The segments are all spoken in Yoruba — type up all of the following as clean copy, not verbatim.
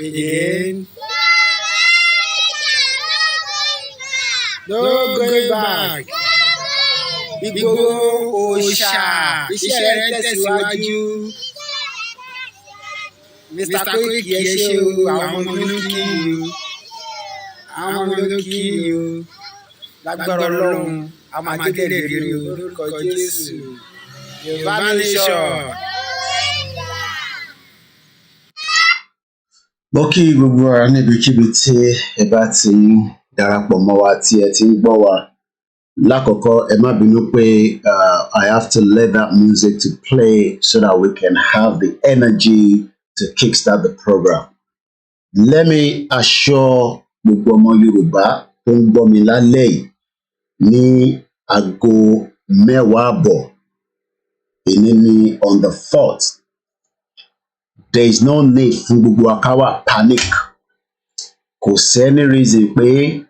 Again. No going back. Igboho òòṣà. Iṣẹ́ rẹ̀ tẹ̀síwájú. Mr. Koiki ẹ ṣé o, àwọn ọmọ mi ló kí o. Àwọn ọmọ mi ló kí o. Lágbára Ọlọ́run, a máa délé rere o lórúkọ Jésù. Yorùbá nation. Mo kí gbogbo ara níbikíbi tí ẹ bá ti ń darapọ̀ mọ́ wa tí ẹ ti ń gbọ́ wa. Lákọ̀ọ́kọ́ ẹ má bínú pé I have to let that music to play so that we can have the energy to kickstart the program. Let me assure gbogbo ọmọ Yorùbá tó ń gbọ́ mi lálẹ́ yìí ní aago 10:00 èní ní on the 4th. There is no need fún gbogbo akáwà panic. Kò sẹ́ni reason pé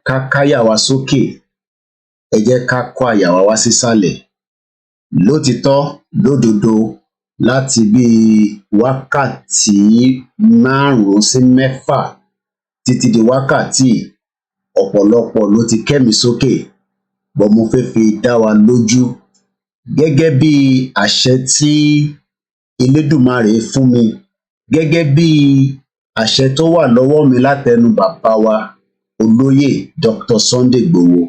ká káyà wa sókè. Ẹ jẹ́ ká kó àyà wa wá sísàlẹ̀. Lótìtọ́ lódodo láti bí wákàtí 5 sí 6 títí di wákàtí ọ̀pọ̀lọpọ̀ ló ti kẹ́mi sókè. Bọ̀ mo fẹ́ fi dá wa lójú gẹ́gẹ́ bí àṣẹ tí Elédùmarè fún mi. Gẹ́gẹ́ bí àṣẹ tó wà lọ́wọ́ mi látẹnu bàbá wa olóyè Dr. Sunday Igboho,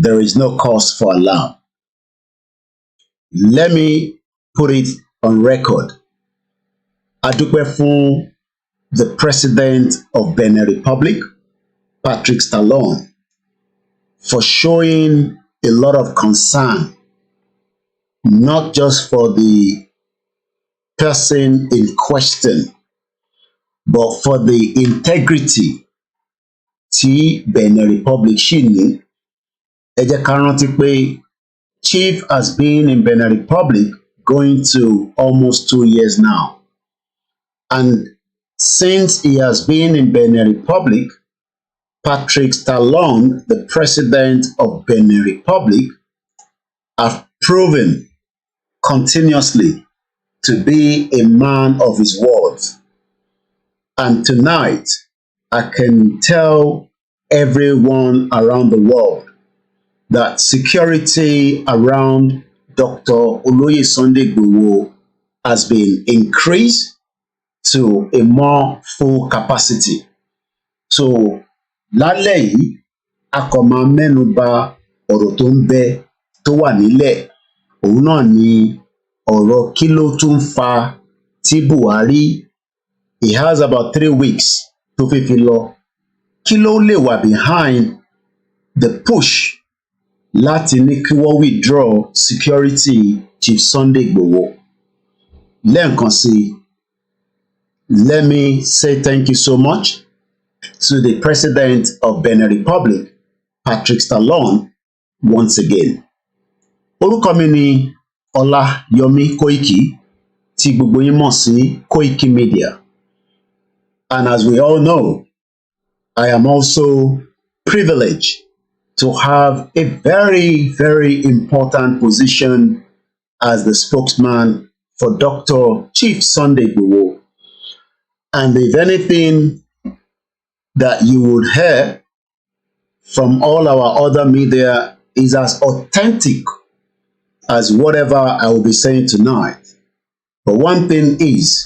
there is no cause for alarm. Let me put it on record. A dúpẹ́ fún the President of Benin Republic, Patrick Talon, for showing a lot of concern not just for the person in question, but for the integrity tí Benin Republic ṣì ní. Ẹ jẹ́ ká rántí pé Chief has been in Benin Republic going to almost 2 years now. And since he has been in Benin Republic, Patrick Talon, the president of Benin Republic, have proven continuously to be a man of his word. And tonight, I can tell everyone around the world that security around Dr. Oloye Sunday Igboho has been increased to a more full capacity. So, lálẹ́ yìí, a kàn máa mẹ́nu bà ọ̀rọ̀ tó ń bẹ tó wà nílẹ̀. Òun náà ni ọ̀rọ̀ kí ló tún fa tí Buhari, he has about 3 weeks tó fi lọ. Kí ló lè wà behind the push láti ní kí wọ́n withdraw security Chief Sunday Igboho? Lẹ́ẹ̀kan sí, let me say thank you so much to the President of Benin Republic, Patrick Talon, once again. Orúkọ mi ni Ọláyọmí Kóìkì, tí gbogbo yín mọ̀ sí koikimedia. And as we all know, I am also privileged to have a very, very important position as the spokesman for Dr. Chief Sunday Igboho. And if anything that you would hear from all our other media is as authentic as whatever I will be saying tonight. But one thing is,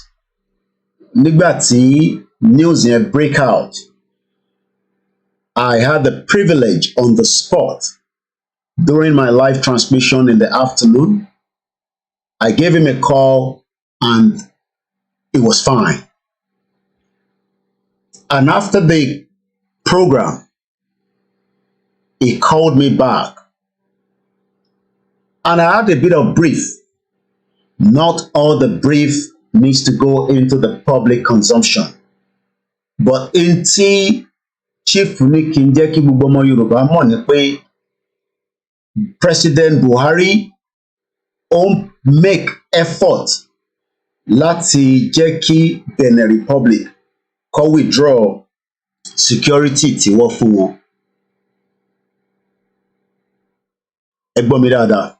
nígbà tí news yẹn break out, I had the privilege on the spot during my live transmission in the afternoon. I gave him a call and it was fine. And after the program, he called me back. And I had a bit of brief. Not all the brief needs to go into the public consumption. But in tí Chief ní kí n jẹ́ kí gbogbo ọmọ Yorùbá mọ̀ ni pé President Buhari ó make effort láti jẹ́ kí Benin Republic kó withdraw security tí wọ́n fún wọn. Ẹ gbọ́ mi dáadáa.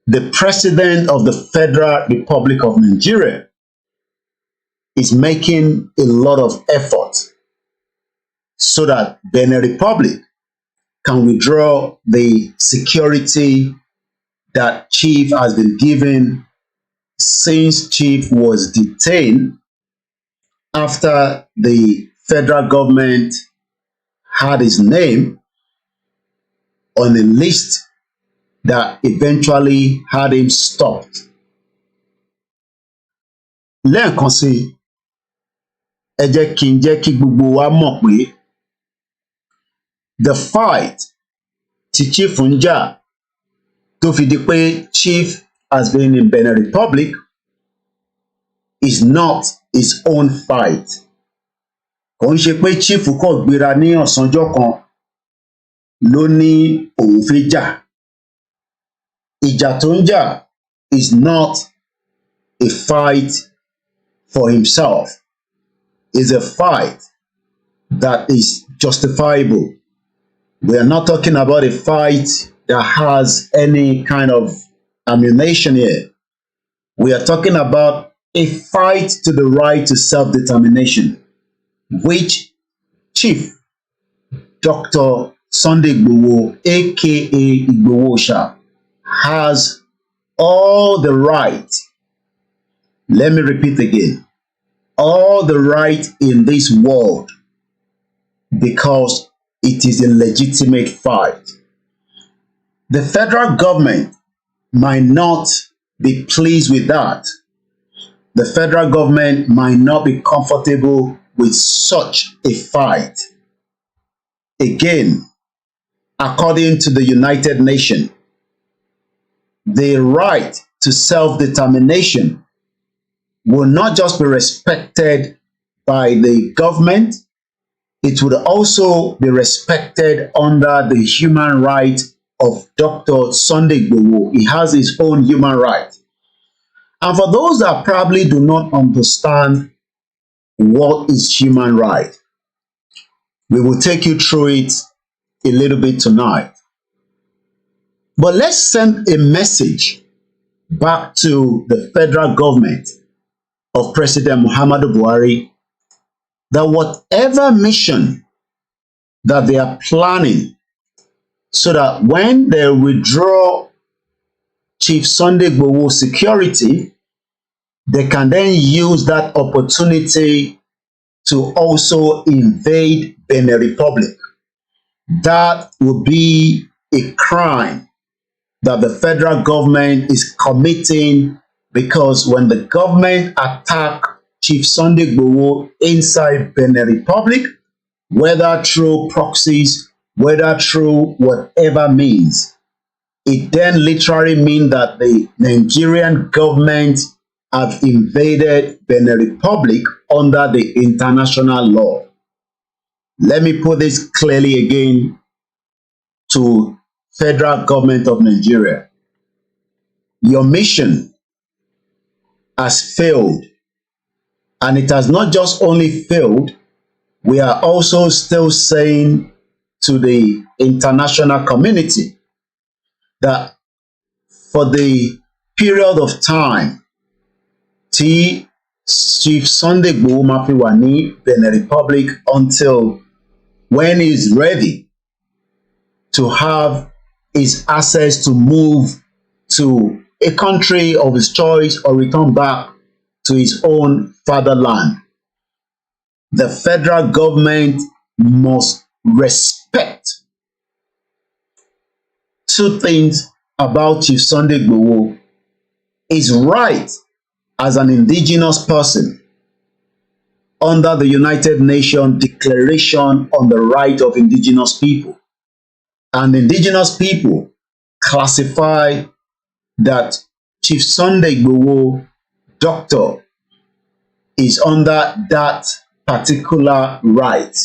The President of the Federal Republic of Nigeria is making a lot of effort so that Benin Republic can withdraw the security that Chief has been given since Chief was detained after the federal government had his name on a list that eventually had him stopped. Lẹ́ẹ̀kan sí, ẹ jẹ́ kí n jẹ́ kí gbogbo wa mọ̀ pé the fight tí Chief ń jà tó fi di pé Chief has been in Benin Republic is not his own fight. Kò ń ṣe pé Chief kò gbéra ní ọ̀sánjọ́ kan ló ní òun fẹ́ jà. Ìjà tó ń jà is not a fight for himself. It's a fight that is justifiable. We are not talking about a fight that has any kind of ammunition here. We are talking about a fight to the right to self-determination, which Chief Dr. Sunday Igboho, aka Igboho, has all the right, let me repeat again, all the right in this world, because it is a legitimate fight. The federal government might not be pleased with that. The federal government might not be comfortable with such a fight. Again, according to the United Nations, the right to self-determination will not just be respected by the government, it would also be respected under the human right of Dr. Sunday Igboho. He has his own human right. And for those that probably do not understand what is human right, we will take you through it a little bit tonight. But let's send a message back to the federal government of President Muhammadu Buhari that whatever mission that they are planning, so that when they withdraw Chief Sunday Igboho security, they can then use that opportunity to also invade Benin Republic. That would be a crime that the federal government is committing, because when the government attack Chief Sunday Igboho inside Benin Republic, whether through proxies, whether through whatever means, it then literally means that the Nigerian government have invaded Benin Republic under the international law. Let me put this clearly again to federal government of Nigeria. Your mission has failed, and it has not just only failed, we are also still saying to the international community that for the period of time tí Chief Sunday Igboho máa fi wà ní Benin Republic until when he is ready to have his access to move to a country of his choice or return back to his own fatherland, the federal government must respect two things about Chief Sunday Igboho: his right as an indigenous person under the United Nations Declaration on the Right of Indigenous People. And indigenous people classify that Chief Sunday Igboho, doctor, is under that particular right.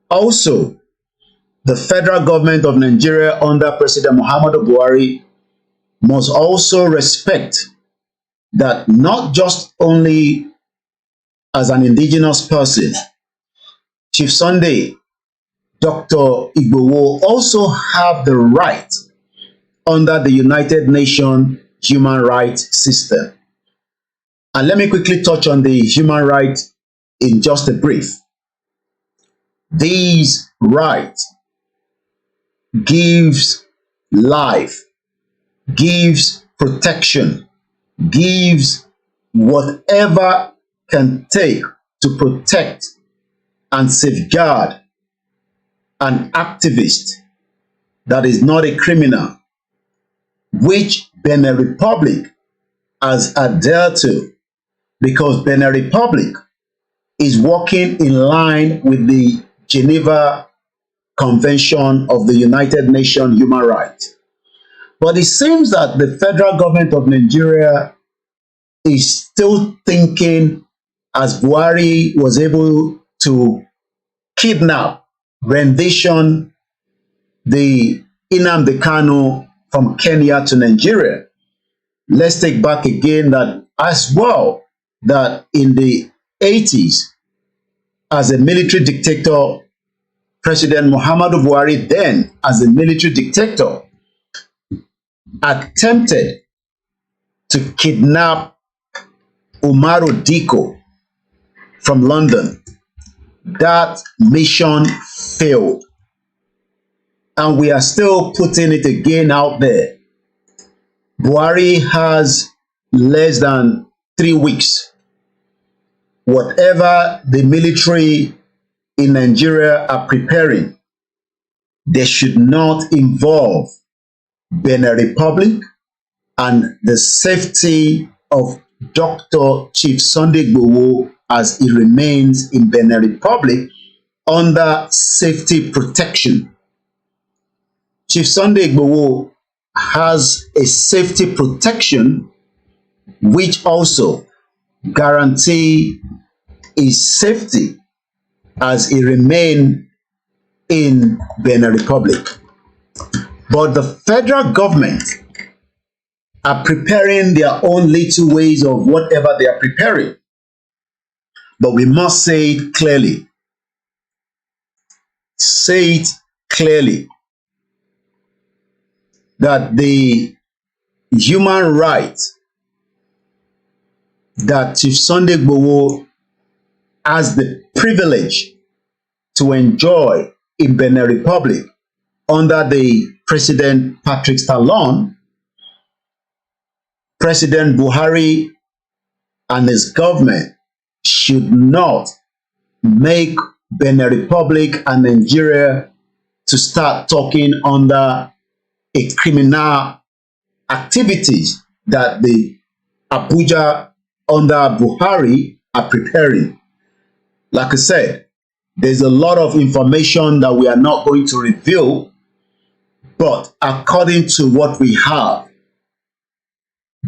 Also, the federal government of Nigeria under President Muhammadu Buhari must also respect that not just only as an indigenous person, Chief Sunday, Dr. Igboho also have the right under the United Nations human rights system. And let me quickly touch on the human rights in just a brief. These rights gives life, gives protection, gives whatever can take to protect and safeguard an activist that is not a criminal, which Benin Republic has adhered to, because Benin Republic is working in line with the Geneva Convention of the United Nations Human Rights. But it seems that the federal government of Nigeria is still thinking, as Buhari was able to kidnap, rendition the Nnamdi Kanu from Kenya to Nigeria. Let's take back again that as well, that in the 80s, as a military dictator, President Muhammadu Buhari, then as a military dictator, attempted to kidnap Umaru Diko from London. That mission failed. And we are still putting it again out there. Buhari has less than 3 weeks. Whatever the military in Nigeria are preparing, they should not involve Benin Republic and the safety of Dr. Chief Sunday Igboho as he remains in Benin Republic under safety protection. Chief Sunday Igboho has a safety protection which also guarantee his safety as he remain in Benin Republic. But the federal government are preparing their own little ways of whatever they are preparing. But we must say it clearly. Say it clearly that the human right that Chief Sunday Igboho has the privilege to enjoy in Benin Republic under the President Patrick Talon, President Buhari and his government should not make Benin Republic and Nigeria to start talking under a criminal activities that the Abuja under Buhari are preparing. Like I said, there's a lot of information that we are not going to reveal, but according to what we have,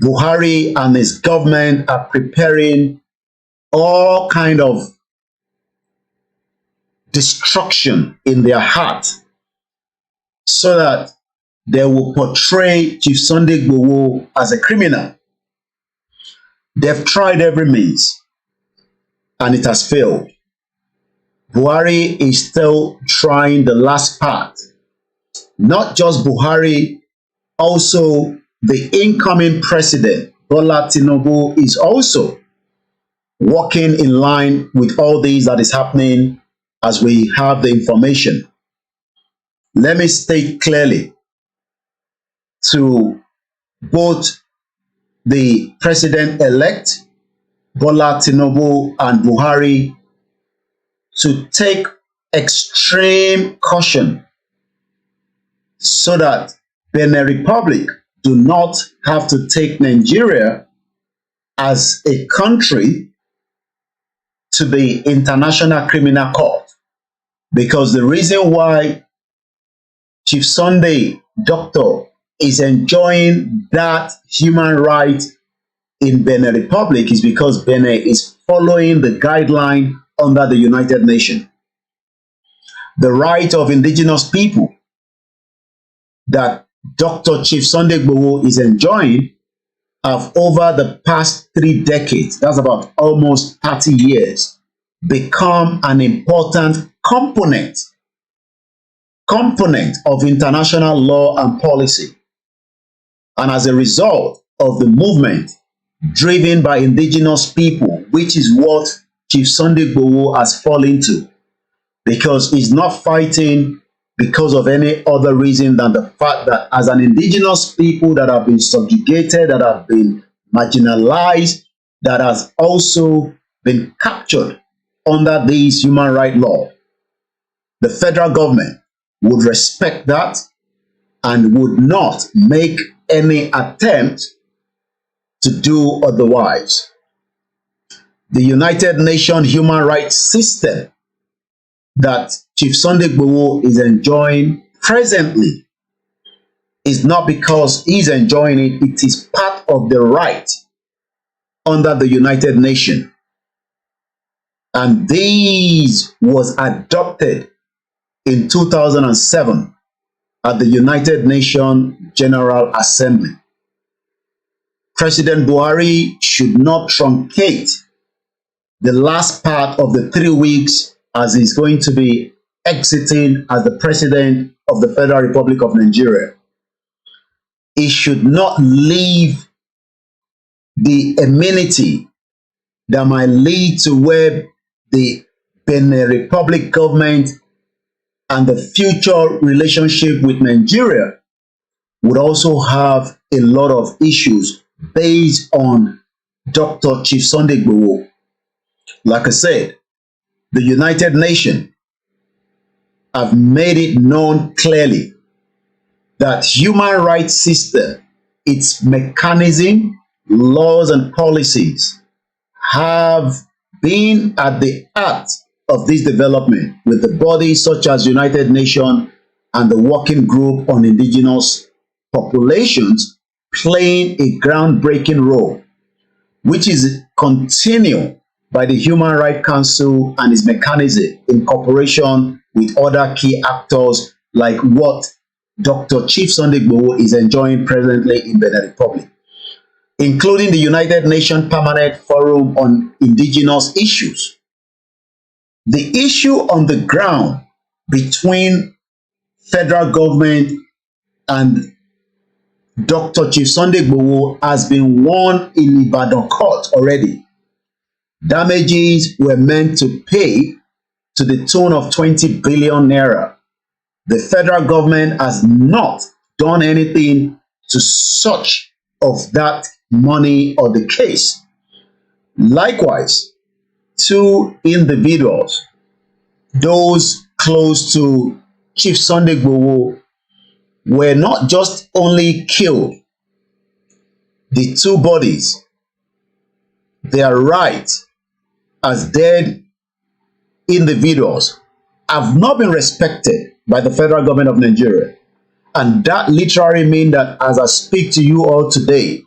Buhari and his government are preparing all kind of destruction in their heart so that they will portray Chief Sunday Igboho as a criminal. They've tried every means and it has failed. Buhari is still trying the last part. Not just Buhari, also the incoming president, Bola Tinubu, is also working in line with all these that is happening as we have the information. Let me state clearly to both the president-elect, Bola Tinubu, and Buhari to take extreme caution so that Benin Republic do not have to take Nigeria as a country to the International Criminal Court. Because the reason why Chief Sunday Doctor is enjoying that human right in Benin Republic is because Benin is following the guideline under the United Nations. The right of indigenous people that Dr. Chief Sunday Igboho is enjoying have over the past 3 decades, that's about almost 30 years, become an important component of international law and policy. And as a result of the movement driven by indigenous people, which is what Chief Sunday Igboho has fallen to, because he's not fighting because of any other reason than the fact that as an indigenous people that have been subjugated, that have been marginalized, that has also been captured under these human rights law, the federal government would respect that and would not make any attempt to do otherwise. The United Nations human rights system that Chief Sunday Igboho is enjoying presently is not because he's enjoying it, it is part of the right under the United Nations. And this was adopted in 2007 at the United Nations General Assembly. President Buhari should not truncate the last part of the 3 weeks as he's going to be exiting as the president of the Federal Republic of Nigeria. He should not leave the amenity that might lead to where the Benin Republic government and the future relationship with Nigeria would also have a lot of issues based on Dr. Chief Sunday Igboho. Like I said, the United Nations have made it known clearly that human rights system, its mechanism, laws and policies have been at the heart of this development with the bodies such as United Nations and the Working Group on Indigenous populations playing a groundbreaking role, which is continued by the Human Rights Council and its mechanism in cooperation with other key actors like what Dr. Chief Sunday Igboho is enjoying presently in Benin Republic, including the United Nations Permanent Forum on Indigenous Issues. The issue on the ground between federal government and Dr. Chief Sunday Igboho has been won in Ibadan court already. Damages were meant to pay to the tune of 20 billion naira. The federal government has not done anything to such of that money or the case. Likewise, two individuals, those close to Chief Sunday Igboho, were not just only killed. The two bodies, their rights as dead individuals have not been respected by the federal government of Nigeria. And that literally means that as I speak to you all today,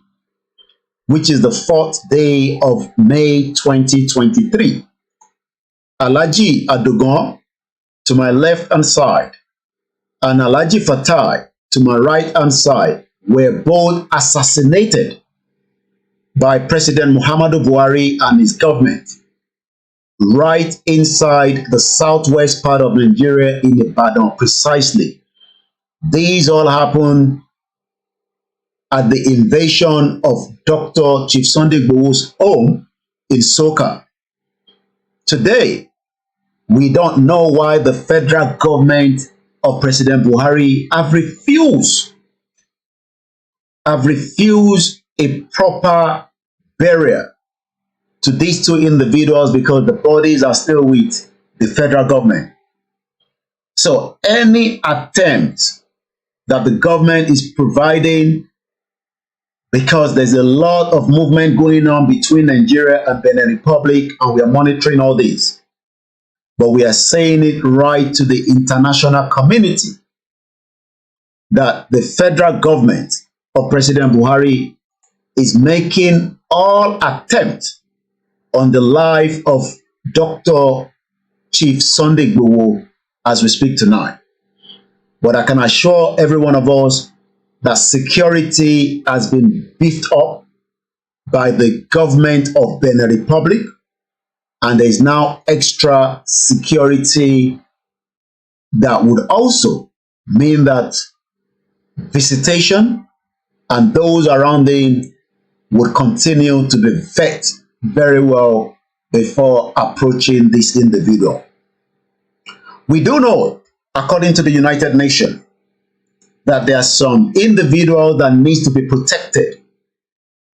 which is the 4th day of May 2023, Alhaji Adogon to my left-hand side and Alhaji Fatai to my right-hand side were both assassinated by President Muhammadu Buhari and his government right inside the southwest part of Nigeria in Ibadan precisely. These all happened at the invasion of Dr. Chief Sunday Igboho's home in Soka. Today, we don't know why the federal government of President Buhari have refused a proper burial to these two individuals because the bodies are still with the federal government. So any attempt that the government is providing, because there's a lot of movement going on between Nigeria and Benin Republic, and we are monitoring all this, but we are saying it right to the international community that the federal government of President Buhari is making all attempts on the life of Dr. Chief Sunday Igboho as we speak tonight. But I can assure every one of us that security has been beefed up by the government of Benin Republic, and there is now extra security that would also mean that visitation and those around him would continue to be vetted very well before approaching this individual. We do know, according to the United Nations, that there are some individuals that needs to be protected.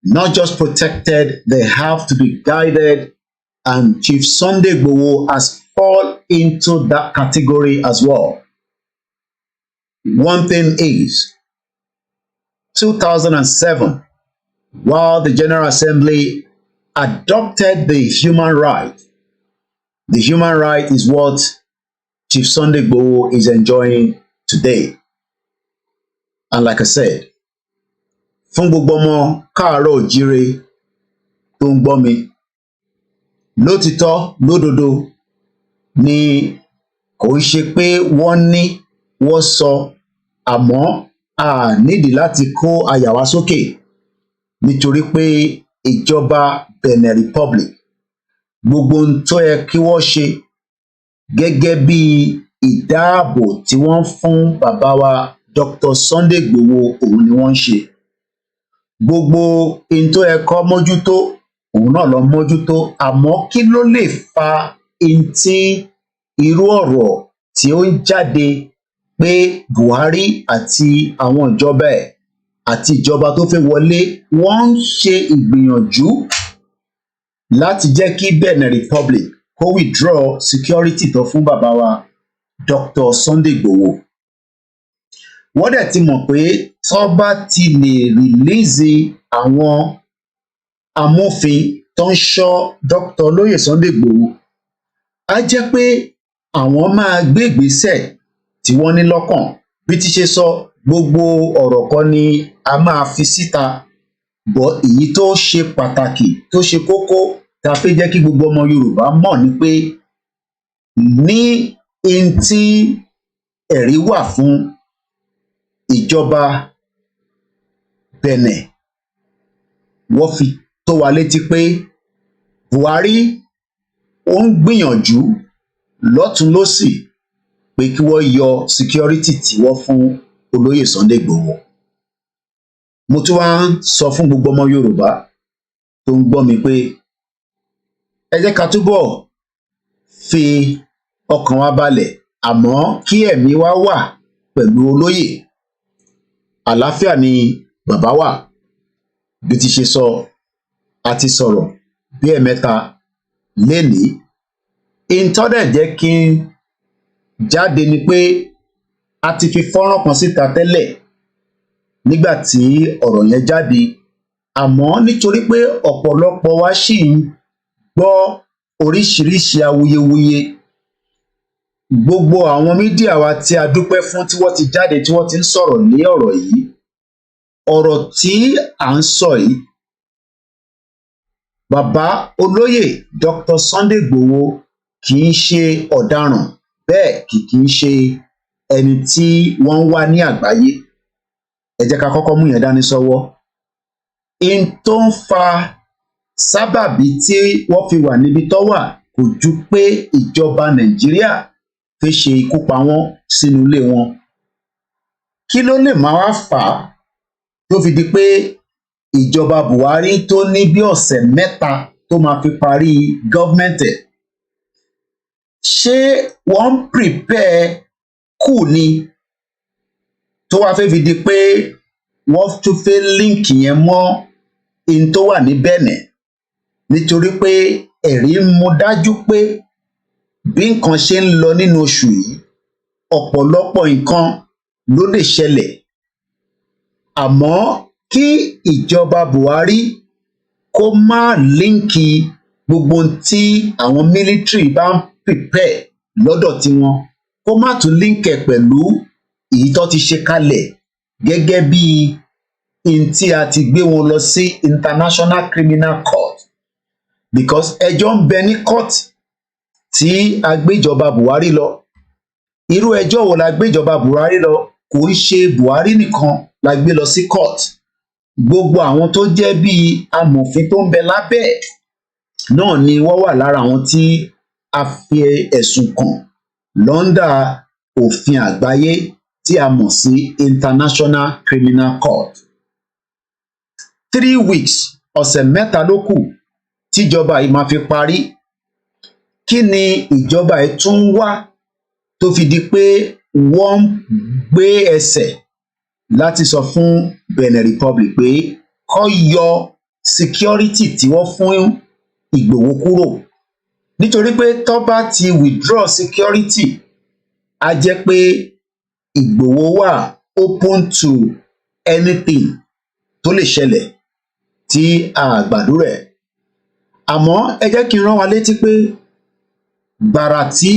Not just protected, they have to be guided, and Chief Sunday Igboho has fallen into that category as well. One thing is, 2007, while the General Assembly adopted the human right is what Chief Sunday Igboho is enjoying today. And like I said, fún gbogbo ọmọ káàárọ̀ oòjíire tó ń gbọ́ mi, lótìtọ́ lódodo ni kò ṣe pé wọ́n ní wọ́n sọ, àmọ́ a nídìí láti kó àyà wa sókè nítorí pé ìjọba Benin Republic gbogbo ohun tó yẹ kí wọ́n ṣe gẹ́gẹ́ bí ìdáàbò tí wọ́n fún bàbá wa Dr. Sunday Igboho òun ni wọ́n ń ṣe. Gbogbo ohun tó yẹ kó mójútó òun náà lọ mójútó, àmọ́ kí ló lè fa ohun tí irú ọ̀rọ̀ tí ó ń jáde pé Buhari àti àwọn ìjọba ẹ̀ àti ìjọba tó fẹ́ wọlé wọ́n ń ṣe ìgbìyànjú láti jẹ́ kí Benin Republic kó withdraw security tó fún bàbá wa Dr. Sunday Igboho. Wọ́n dẹ̀ ti mọ̀ pé tó bá ti lè rìlíìsì àwọn amófin tó ń ṣọ́ Dr. Olóyè Sunday Igboho, á jẹ́ pé àwọn máa gbé ìgbésẹ̀ tí wọ́n ní lọ́kàn. Bí ti ṣe sọ, gbogbo ọ̀rọ̀ kan ni a máa fi síta, bọ́ èyí tó ṣe pàtàkì tó ṣe kókó tá a fẹ́ jẹ́ kí gbogbo ọmọ Yorùbá mọ̀ ni pé ní n tí ẹ̀rí wà fún ìjọba Benin, wọ́n fi tó wa létí pé Buhari ó ń gbìyànjú lọ́tùn lósì pé kí wọ́n yọ security tí wọ́n fún olóyè Sunday Igboho. Mo tún wá ń sọ fún gbogbo ọmọ Yorùbá tó ń gbọ́ mi pé ẹ jẹ́ ká túbọ̀ fi ọkàn wa balẹ̀, àmọ́ kí ẹ̀mí wa wà pẹ̀lú olóyè. Àlàáfíà ni bàbá wa, bí ti ṣe sọ, a ti sọ̀rọ̀ bí ẹ̀mẹ́ta lénìí. Ìtọ́dẹ̀ jẹ́ kí n jáde ni pé a ti fi fọ́nrán kan síta tẹ́lẹ̀ nígbà tí ọ̀rọ̀ yẹn jáde, àmọ́ nítorí pé ọ̀pọ̀lọpọ̀ wa ṣì ń gbọ́ oríṣiríṣi awuyewuye, gbogbo àwọn mídíà wa tí a dúpẹ́ fún tí wọ́n ti jáde tí wọ́n ti ń sọ̀rọ̀ lé ọ̀rọ̀ yìí. Ọ̀rọ̀ tí à ń sọ yìí, bàbá olóyè Dr. Sunday Igboho kì í ṣe ọ̀daràn, bẹ́ẹ̀ kì í ṣe ẹni tí wọ́n ń wá ní àgbáyé. Ẹ jẹ́ ká kọ́kọ́ mú yẹn dání sọ́wọ́. In tó ń fa sábàbí tí wọ́n fi wà níbi tó wà kò ju pé ìjọba Nàìjíríà fẹ́ ṣe ikú pa wọ́n sínú ilé wọn. Kí ló lè máa wá fà á tó fi di pé ìjọba Buhari tó ní bí ọ̀sẹ̀ mẹ́ta tó máa fi parí gọ́ọ̀mẹ̀ntì, ṣé wọ́n ń prepare kù ni tó wá fẹ́ fi di pé wọ́n tún fẹ́ líǹkì yẹn mọ́ in tó wà ní Benin, nítorí pé ẹ̀rí ń mú dájú pé bí nǹkan ṣe ń lọ nínú oṣù yìí, ọ̀pọ̀lọpọ̀ nǹkan ló lè ṣẹlẹ̀. Àmọ́ kí ìjọba Buhari kó má líǹkì gbogbo tí àwọn military bá ń prepare lọ́dọ̀ tiwọn, kó má tún líǹkì ẹ̀ pẹ̀lú èyí tó ti ṣe kalẹ̀ gẹ́gẹ́ bí in tí a ti gbé wọn lọ sí International Criminal Court, because ẹjọ́ ń bẹ ní court tí a gbéjọba Buhari lọ. Irú ẹjọ́ wo la gbéjọba Buhari lọ? Kò ń ṣe Buhari nìkan la gbé lọ sí court. Gbogbo àwọn tó jẹ́ bíi amòfin tó ń bẹ lábẹ́ náà ni wọ́n wà lára àwọn tí a fi ẹ̀sùn kàn lọ́ndà òfin àgbáyé tí a mọ̀ sí International Criminal Court. 3 weeks, ọ̀sẹ̀ mẹ́ta ló kù tíjọba yìí máa fi parí. Kí ni ìjọba yìí tún wá tó fi di pé wọ́n gbé ẹsẹ̀ láti sọ fún Benin Republic pé kó yọ security tí wọ́n fún Ìgbòho kúrò? Nítorí pé tó bá ti withdraw security, á jẹ́ pé Ìgbòho wà open to anything tó lè ṣẹlẹ̀ tí a gbàdúrà ẹ̀. Àmọ́ ẹ jẹ́ kí n rán wa létí pé gbàrà tí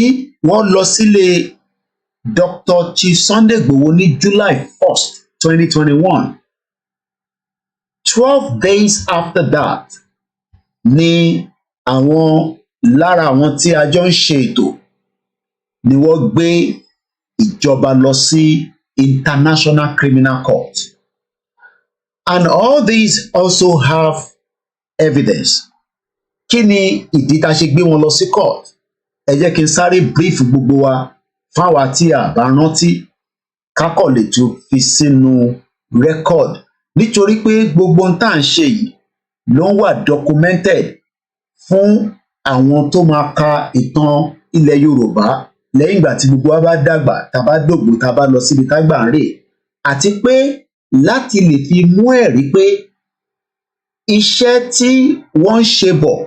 wọ́n lọ sílé Dr. Chief Sunday Igboho ní July 1st, 2021, 12 days after that ni àwọn lára àwọn tí a jọ ń ṣe ètò ni wọ́n gbé ìjọba lọ sí International Criminal Court. And all these also have evidence. Kí ni ìdí tá a ṣe gbé wọn lọ sí court? Ẹ jẹ́ kí n sáré brief gbogbo wa fáwa tí a bá rántí, kákọ̀ lè tún fi sínú record, nítorí pé gbogbo ohun tá à ń ṣe yìí ló ń wà documented fún àwọn tó máa ka ìtàn ilẹ̀ Yorùbá lẹ́yìn ìgbà tí gbogbo wa bá dàgbà, tá a bá dògbò, tá a bá lọ síbi tá gbà ń rè, àti pé láti lè fi mú ẹ̀rí pé iṣẹ́ tí wọ́n ń ṣe bọ̀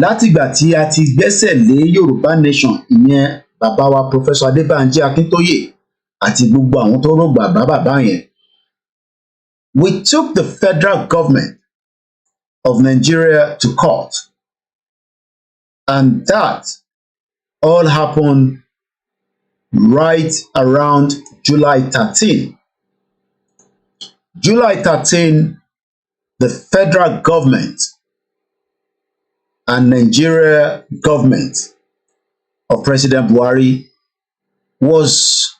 látìgbà tí a ti gbẹ́sẹ̀ lé Yorùbá Nation, ìyẹn bàbá wa Professor Adébánjí Akíntóyè àti gbogbo àwọn tó rògbà bàbá yẹn. We took the federal government of Nigeria to court, and that all happened right around July 13. July 13, the federal government and Nigeria government of President Buhari was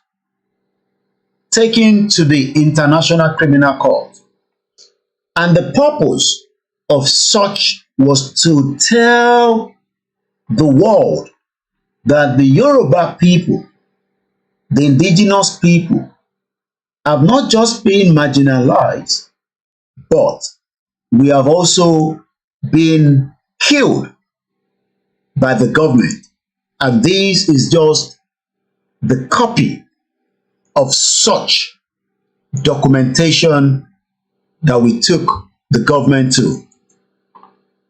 taken to the International Criminal Court. And the purpose of such was to tell the world that the Yoruba people, the indigenous people, have not just been marginalized, but we have also been killed by the government. And this is just the copy of such documentation that we took the government to.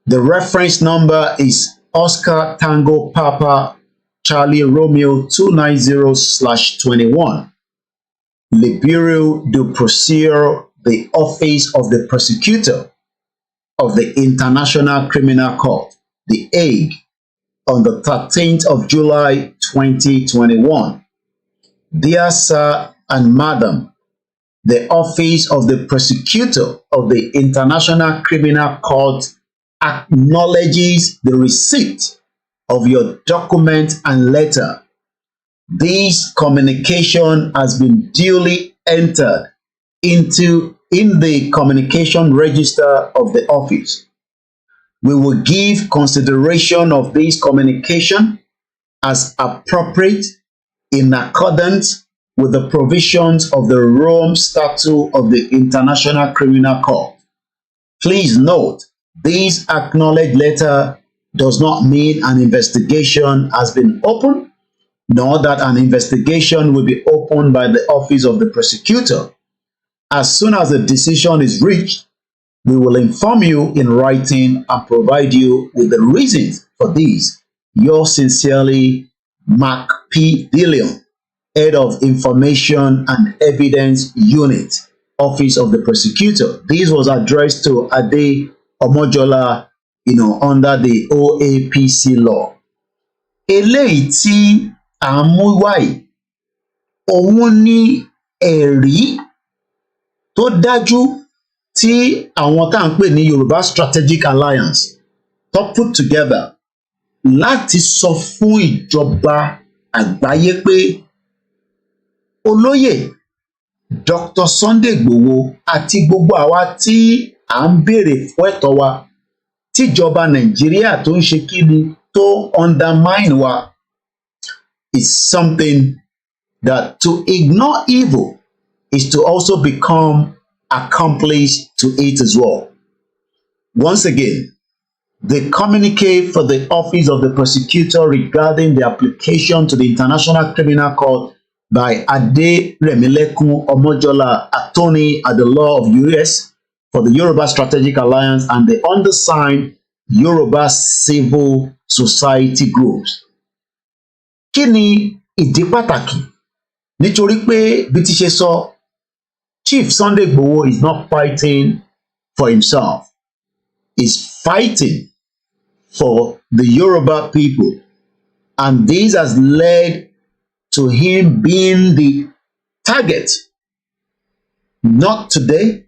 The reference number is Oscar Tango Papa Charlie Romeo 290/21. Le Bureau de Procedure, the Office of the Prosecutor of the International Criminal Court, The Hague, on the 13th of July 2021. Dear Sir and Madam, the Office of the Prosecutor of the International Criminal Court acknowledges the receipt of your document and letter. This communication has been duly entered in the communication register of the office. We will give consideration of this communication as appropriate in accordance with the provisions of the Rome Statute of the International Criminal Court. Please note, this acknowledged letter does not mean an investigation has been opened, nor that an investigation will be opened by the Office of the Prosecutor. As soon as a decision is reached, we will inform you in writing and provide you with the reasons for this. Yours sincerely, Mark P. Dillion, Head of Information and Evidence Unit, Office of the Prosecutor. This was addressed to Ade Omojola, under the OAPC law. Eléyìí tí à ń mú wá yìí, òun ni ẹ̀rí tó dájú tí àwọn tá à ń pè ní Yoruba Strategic Alliance tó put together láti sọ fún ìjọba àgbáyé pé olóyè Dr. Sunday Igboho àti gbogbo àwa tí à ń béèrè fún ẹ̀tọ́ wa tíjọba Nàìjíríà tó ń ṣe kíni tó undermine wa is something that to ignore evil is to also become accomplice to it as well. Once again, the communique for the Office of the Prosecutor regarding the application to the International Criminal Court by Aderemilekun Omojola, attorney at the law of US for the Yoruba Strategic Alliance and the undersigned Yoruba Civil Society Groups. Kí ni ìdí pàtàkì? Nítorí pé bí ti ṣe sọ, Chief Sunday Igboho is not fighting for himself. He's fighting for the Yoruba people. And this has led to him being the target, not today,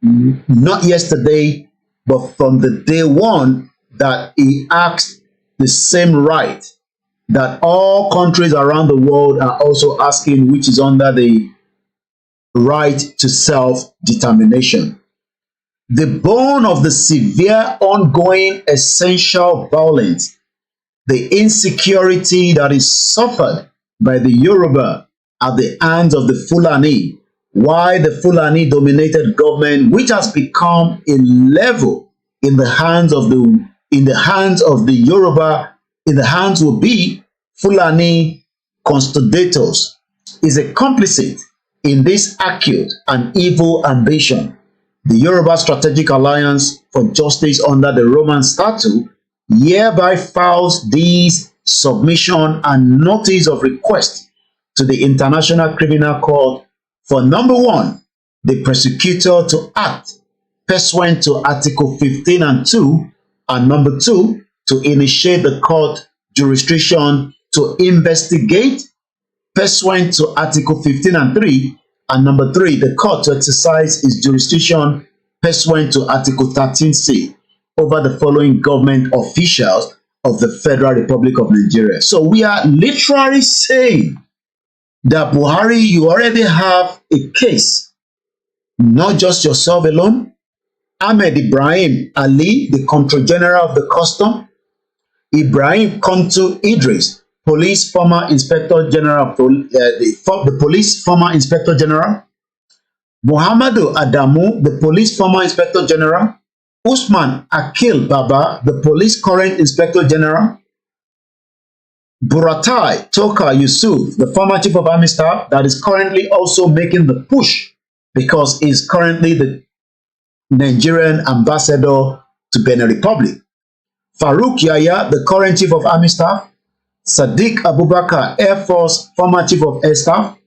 not yesterday, but from the day one that he asked the same right that all countries around the world are also asking, which is under the right to self-determination. The bone of the severe, ongoing, essential violence, the insecurity that is suffered by the Yoruba at the hands of the Fulani, why the Fulani-dominated government, which has become a level in the hands of the Yoruba, in the hands will be Fulani conspirators, is a complicit in this acute and evil ambition. The Yoruba Strategic Alliance for Justice under the Roman Statute hereby files this submission and notice of request to the International Criminal Court for number one, the prosecutor to act pursuant to Article 15 and 2, and number two, to initiate the court jurisdiction to investigate pursuant to Article 15 and 3, And number 3, the court to exercise its jurisdiction pursuant to Article 13C over the following government officials of the Federal Republic of Nigeria. So we are literally saying that Buhari, you already have a case, not just yourself alone. Ahmed Ibrahim Ali, the Control General of the Custom, Ibrahim Kontu Idris, former Inspector General, the police former Inspector General, Muhammadu Adamu, the police former Inspector General, Usman Akil Baba, the police current Inspector General, Buratai Toka Yusuf, the former Chief of Army Staff, that is currently also making the push because he's currently the Nigerian ambassador to Benin Republic. Farouk Yahya, the current Chief of Army Staff, Sadiq Abubakar, Air Force, former Chief of Air Staff,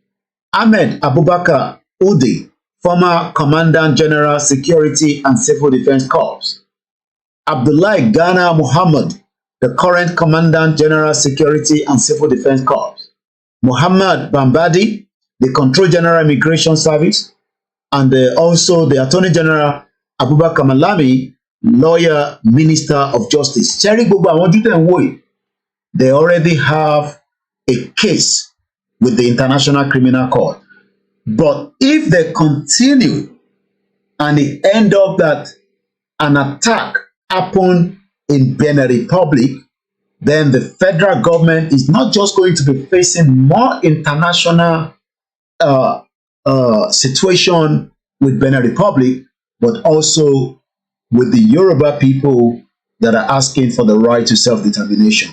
Ahmed Abubakar Udi, former Commandant General Security and Civil Defense Corps, Abdullahi Ghana Muhammad, the current Commandant General Security and Civil Defense Corps, Muhammad Bambadi, the Control General Immigration Service, and also the Attorney General Abubakar Malami, Lawyer, Minister of Justice. Cherry Gbogbo àwọn ojú tẹ́ ń wò yìí, they already have a case with the International Criminal Court. But if they continue and it end up that an attack happened in Benin Republic, then the federal government is not just going to be facing more international situation with Benin Republic, but also with the Yoruba people that are asking for the right to self-determination.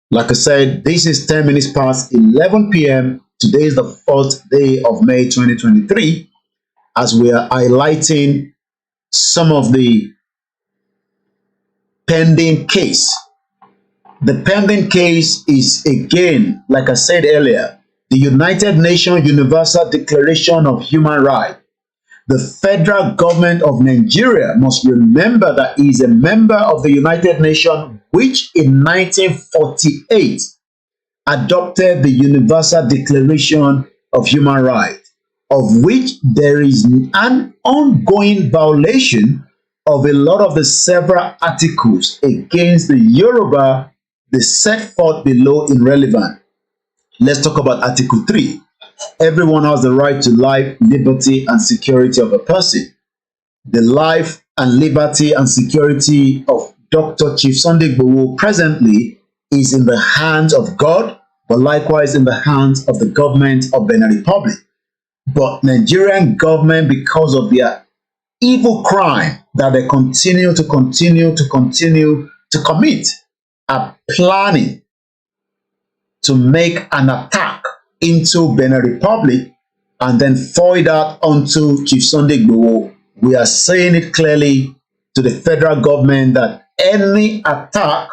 Like I said, this is 10 minutes past 11 p.m. Today is the 4th day of May 2023, as we are highlighting some of the pending case. The pending case is, again, like I said earlier, the United Nations Universal Declaration of Human Rights. The federal government of Nigeria must remember that he is a member of the United Nations, which in 1948 adopted the Universal Declaration of Human Rights, of which there is an ongoing violation of a lot of the several articles against the Yoruba, they set forth below in relevant. Let's talk about Article 3. Everyone has the right to life, liberty, and security of a person. The life and liberty and security of Dr. Chief Sunday Igboho presently is in the hands of God, but likewise in the hands of the government of Benin Republic. But Nigerian government, because of their evil crime that they continue to commit, are planning to make an attack into Benin Republic and then foil that onto Chief Sunday Igboho. We are saying it clearly to the federal government that any attack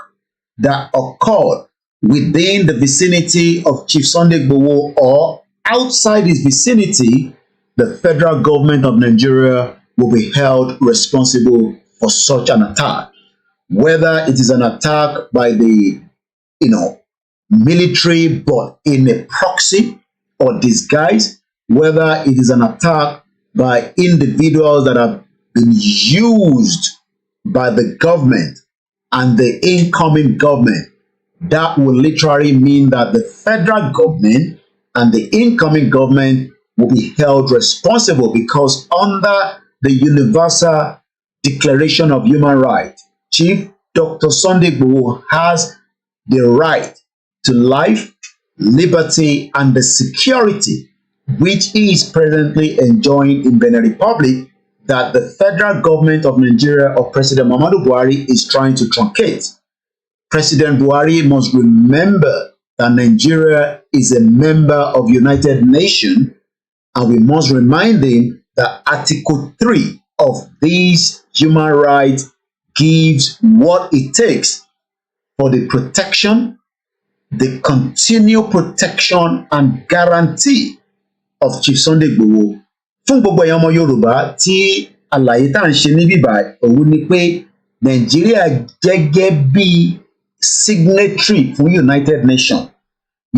that occurred within the vicinity of Chief Sunday Igboho or outside his vicinity, the federal government of Nigeria will be held responsible for such an attack. Whether it is an attack by the, military, but in a proxy or disguise, whether it is an attack by individuals that have been used by the government and the incoming government, that will literally mean that the federal government and the incoming government will be held responsible, because under the Universal Declaration of Human Rights, Chief Dr. Sunday Igboho has the right to life, liberty, and the security which he is presently enjoying in Benin Republic, that the federal government of Nigeria or President Muhammadu Buhari is trying to truncate. President Buhari must remember that Nigeria is a member of United Nations, and we must remind him that Article 3 of these human rights gives what it takes for the protection, the continued protection and guarantee of Chief Sunday Igboho. Fún gbogbo ẹ̀yin ọmọ Yorùbá tí àlàyé tá à ń ṣe níbí báyìí, òun ni pé Nàìjíríà gẹ́gẹ́ bí signatory fún United Nations,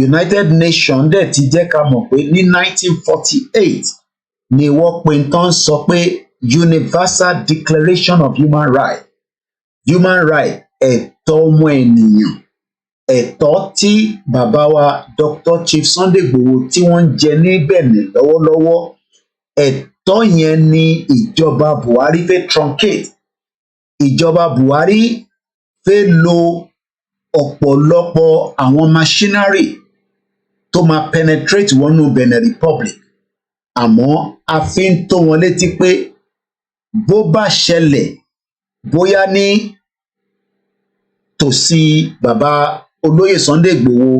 United Nations dẹ̀ ti jẹ́ ká mọ̀ pé ní 1948 ni wọ́n pe tán sọ pé Universal Declaration of Human Rights. Human Rights, ẹ̀tọ́ ọmọ ènìyàn, ẹ̀tọ́ tí bàbá wa Dr. Chief Sunday Igboho tí wọ́n ń jẹ ní Benin lọ́wọ́lọ́wọ́, ẹ̀tọ́ yẹn ni ìjọba Buhari fẹ́ truncate. Ìjọba Buhari fẹ́ lo ọ̀pọ̀lọpọ̀ àwọn machinery tó máa penetrate wọnú Benin Republic, àmọ́ a fi ń tó wọn létí pé bó bá ṣẹlẹ̀ bóyá ní tòsí bàbá olóyè Sunday Igboho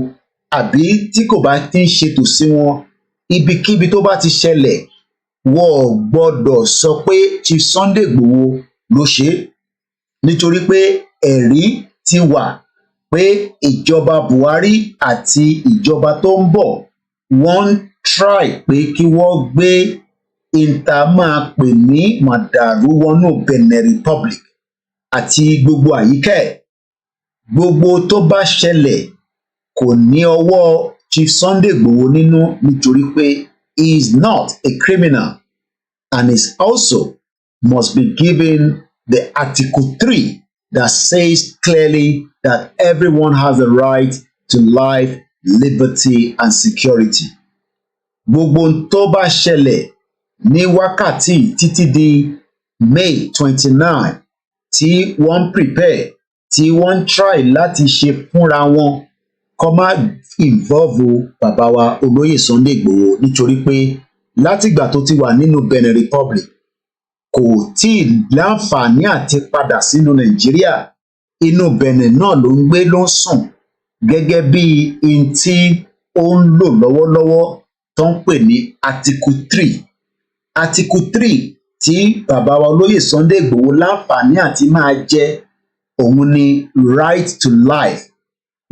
àbí tí kò bá ti ń ṣe tòsí wọn, ibikíbi tó bá ti ṣẹlẹ̀ wọn ò gbọ́dọ̀ sọ pé Chief Sunday Igboho ló ṣe é, nítorí pé ẹ̀rí ti wà pé ìjọba Buhari àti ìjọba tó ń bọ̀ wọ́n ń try pé kí wọ́n gbé ìta máa pè ní màdàrú wọnú Benin Republic àti gbogbo àyíká ẹ̀. Gbogbo tó bá ṣẹlẹ̀ kò ní ọwọ́ Chief Sunday Igboho nínú, nítorí pé he is not a criminal and is also must be given the Article 3 that says clearly that everyone has the right to life, liberty and security. Gbogbo tó bá ṣẹlẹ̀ ní wákàtí títí di May 29 tí wọ́n prepare, tí wọ́n try láti ṣe fúnra wọn, kó má involve bàbá wa olóyè Sunday Igboho, nítorí pé látìgbà tó ti wà nínú Benin Republic kò tí ì láǹfààní àti padà sínú Nàìjíríà. Inú Benin náà ló ń gbé, ló ń sùn, gẹ́gẹ́ bí in tí ó ń lò lọ́wọ́lọ́wọ́ tó ń pè ní Article 3. Article 3 tí bàbá wa olóyè Sunday Igboho láǹfààní àti máa jẹ òun ni right to life,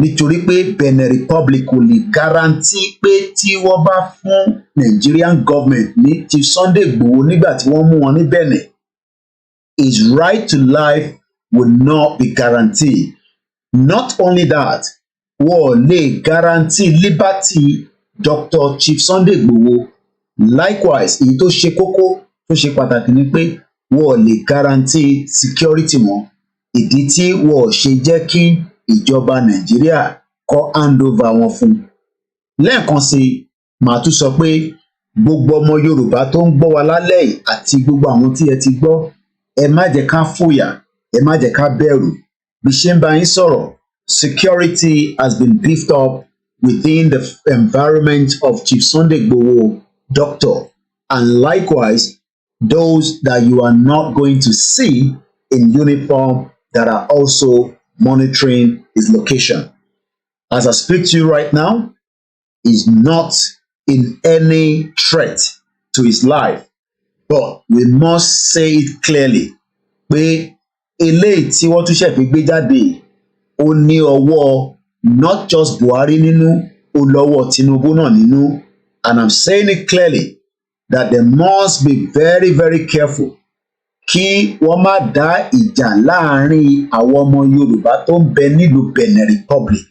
nítorí pé Benin Republic kò lè guarantee pé tí wọ́n bá fún Nigerian government ní Chief Sunday Igboho nígbà tí wọ́n mú wọn ní Benin, his right to life will not be guaranteed. Not only that, wọ́n lè guarantee liberty Dr. Chief Sunday Igboho. Likewise, èyí tó ṣe kókó tó ṣe pàtàkì ni pé wọ́n lè guarantee security mọ́. Ìdí tí wọ́n ṣe jẹ́ kí ìjọba Nàìjíríà kó hand over wọn fún. Lẹ́ẹ̀kan sí màá tún sọ pé gbogbo ọmọ Yorùbá tó ń gbọ́ wa lálẹ́ yìí àti gbogbo àwọn tí ẹ ti gbọ́, ẹ má jẹ́ ká fòyà, ẹ má jẹ́ ká bẹ̀rù. Bí ṣe ń bá yín sọ̀rọ̀, security has been beefed up within the environment of Chief Sunday Igboho, Doctor, and likewise those that you are not going to see in uniform that are also monitoring his location. As I speak to you right now, he's not in any threat to his life, but we must say it clearly pé eléyìí tí wọ́n tún ṣe fi gbé jáde ó ní ọwọ́ not just Buhari nínú, ó lọ́wọ́ Tinubu náà nínú, and I'm saying it clearly that they must be very, very careful kí wọ́n má dá ìjà láàrin àwọn ọmọ Yorùbá tó ń bẹ nílùú Benin Republic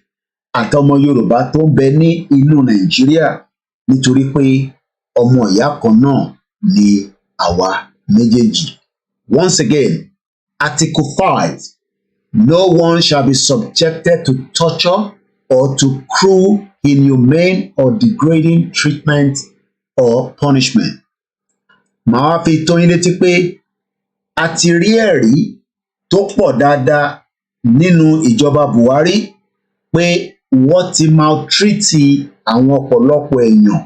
àti ọmọ Yorùbá tó ń bẹ ní inú Nàìjíríà, nítorí pé ọmọ ìyá kan náà ni àwa méjèèjì. Once again, Article 5, no one shall be subjected to torture or to cruel, inhumane or degrading treatment or punishment. Màá fi tó yín létí pé a ti rí ẹ̀rí tó pọ̀ dáadáa nínú ìjọba Buhari pé wọ́n ti maltreat àwọn ọ̀pọ̀lọpọ̀ èèyàn,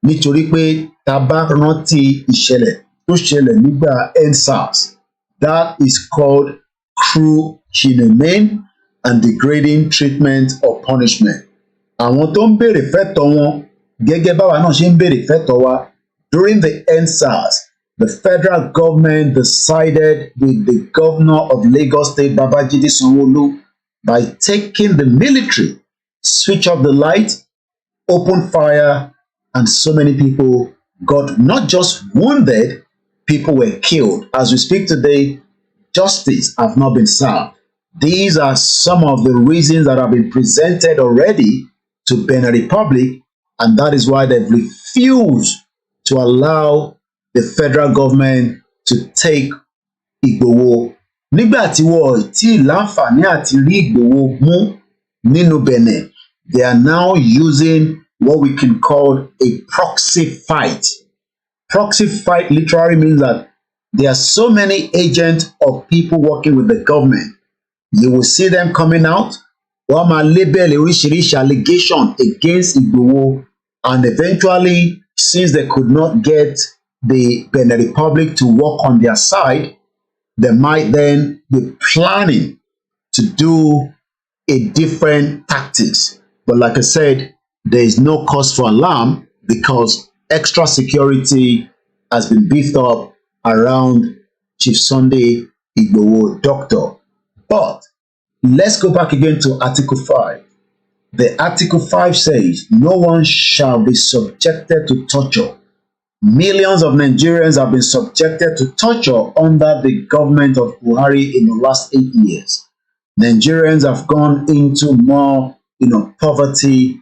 nítorí pé tá bá rántí ìṣẹ̀lẹ̀ tó ṣẹlẹ̀ nígbà EndSARS, that is called cruel, inhumane and degrading treatment or punishment. Àwọn tó ń béèrè fẹ́tọ̀ wọn gẹ́gẹ́ báwa náà ṣe ń béèrè fẹ́tọ̀ wa, during the EndSARS, the federal government decided with the governor of Lagos State, Babajide Sanwo-Olu, by taking the military, switch off the light, open fire, and so many people got not just wounded, people were killed. As we speak today, justice have not been served. These are some of the reasons that have been presented already to Benin Republic, and that is why they've refused to allow the federal government to take Igboho. Nígbà tí wọ́n ti láǹfààní àti rí Igboho mú nínú Benin, they are now using what we can call a proxy fight. Proxy fight literally means that there are so many agents of people working with the government. You will see them coming out, wọ́n máa label oríṣiríṣi allegation against Igboho, and eventually, since they could not get the Benin Republic to work on their side, they might then be planning to do a different tactics. But like I said, there is no cause for alarm because extra security has been beefed up around Chief Sunday Igboho, Doctor. But let's go back again to Article 5. The Article 5 says, no one shall be subjected to torture. Millions of Nigerians have been subjected to torture under the government of Buhari in the last 8 years. Nigerians have gone into more, poverty,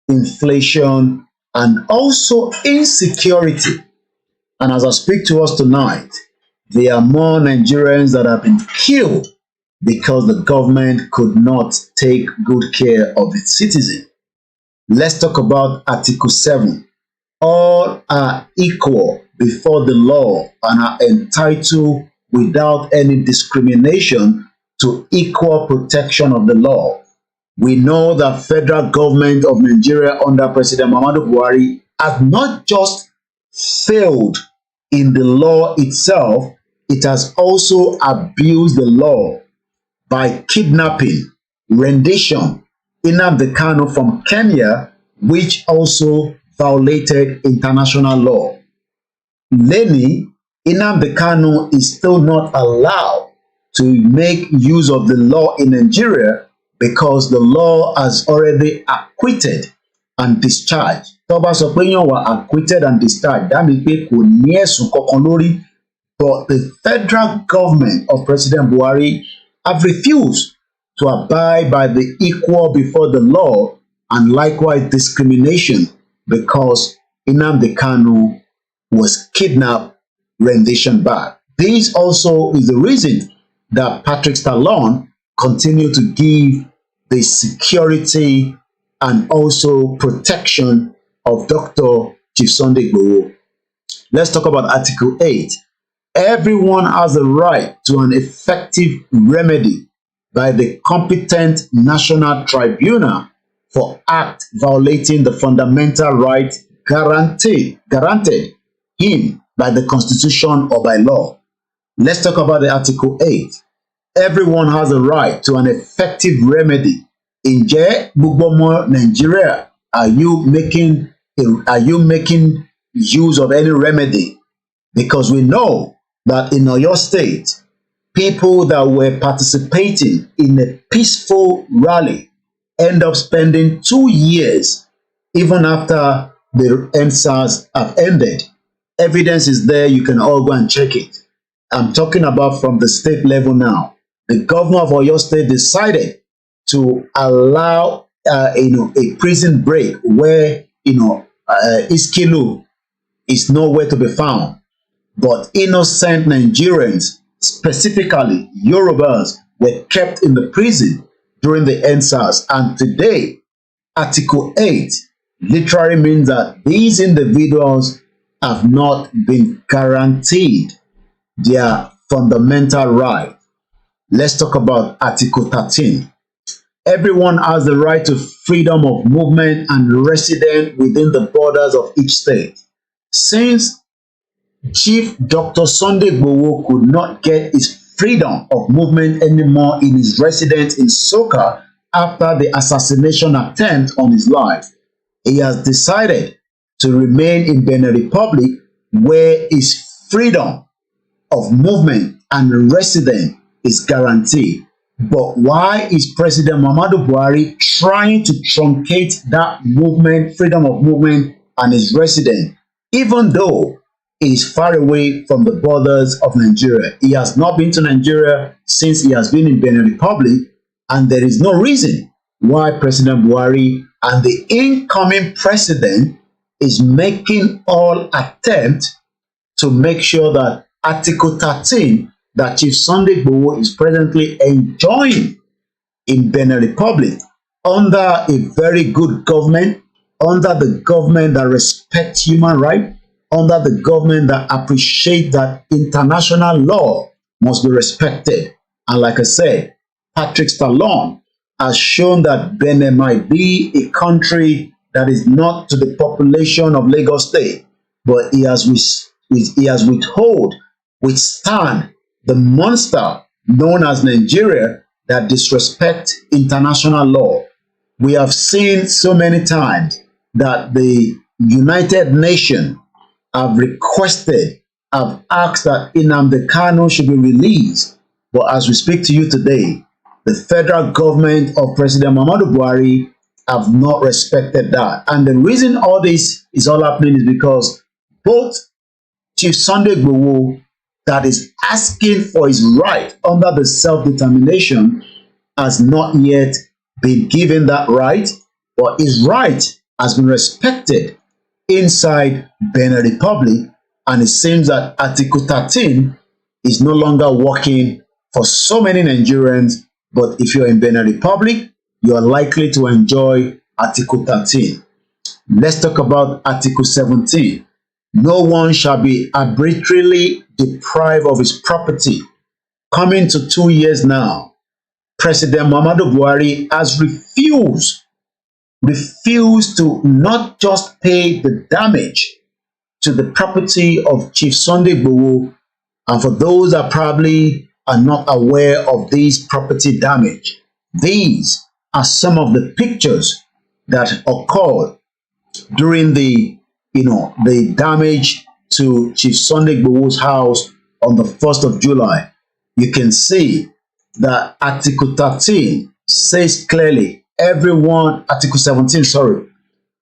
inflation, and also insecurity. And as I speak to us tonight, there are more Nigerians that have been killed because the government could not take good care of its citizens. Let's talk about Article 7. All are equal before the law and are entitled without any discrimination to equal protection of the law. We know that federal government of Nigeria under President Muhammadu Buhari has not just failed in the law itself, it has also abused the law by kidnapping, rendition, Nnamdi Kanu from Kenya, which also violated international law. Nnamdi Kanu is still not allowed to make use of the law in Nigeria because the law has already acquitted and discharged. Tó bá sọ pé èèyàn wà acquitted and discharged, that means pé kò ní ẹ̀sùn kankan lórí. But the federal government of President Buhari have refused to abide by the equal before the law and likewise discrimination because Nnamdi Kanu was kidnapped, rendition back. This also is the reason that Patrick Stallone continued to give the security and also protection of Dr. Chief Sunday Igboho. Let's talk about Article 8. Everyone has a right to an effective remedy by the competent national tribunal for act violating the fundamental right granted him by the Constitution or by law. Let's talk about the Article 8. Everyone has a right to an effective remedy. Ǹjẹ́ gbogbo ọmọ Nigeria, are you making use of any remedy? Because we know that in Oyo State, people that were participating in a peaceful rally end up spending 2 years even after the EndSARS have ended. Evidence is there, you can all go and check it. I'm talking about from the state level now. The governor of Oyo State decided to allow a prison break where Iskilu is nowhere to be found. But innocent Nigerians, specifically Yorubas, were kept in the prison during the EndSARS. And today, Article 8 literally means that these individuals have not been guaranteed their fundamental right. Let's talk about Article 13. Everyone has the right to freedom of movement and residence within the borders of each state. Since Chief Dr. Sunday Igboho could not get his freedom of movement anymore in his residence in Soka after the assassination attempt on his life, he has decided to remain in Benin Republic where his freedom of movement and residence is guaranteed. But why is President Muhammadu Buhari trying to truncate that movement, freedom of movement and his residence, even though he is far away from the borders of Nigeria? He has not been to Nigeria since he has been in Benin Republic, and there is no reason why President Buhari And the incoming president is making all attempt to make sure that Article 13 that Chief Sunday Igboho is presently enjoying in Benin Republic under a very good government, under the government that respects human rights, under the government that appreciates that international law must be respected. And like I said, Patrick Stallone has shown that Benin might be a country that is not to the population of Lagos State, but he has withstand the monster known as Nigeria that disrespect international law. We have seen so many times that the United Nations have requested, have asked that Nnamdi Kanu should be released. But as we speak to you today, the federal government of President Muhammadu Buhari have not respected that. And the reason all this is all happening is because both Chief Sunday Igboho, that is asking for his right under the self-determination, has not yet been given that right, but his right has been respected inside Benin Republic, and it seems that Article 13 is no longer working for so many Nigerians. But if you're in Benin Republic, you are likely to enjoy Article 13. Let's talk about Article 17. No one shall be arbitrarily deprived of his property. Coming to 2 years now, President Muhammadu Buhari has refused to not just pay the damage to the property of Chief Sunday Igboho. And for those that probably are not aware of these property damage, these are some of the pictures that occurred during the damage to Chief Sunday Igboho's house on the 1st of July. You can see that Article 13 says clearly, Article 17,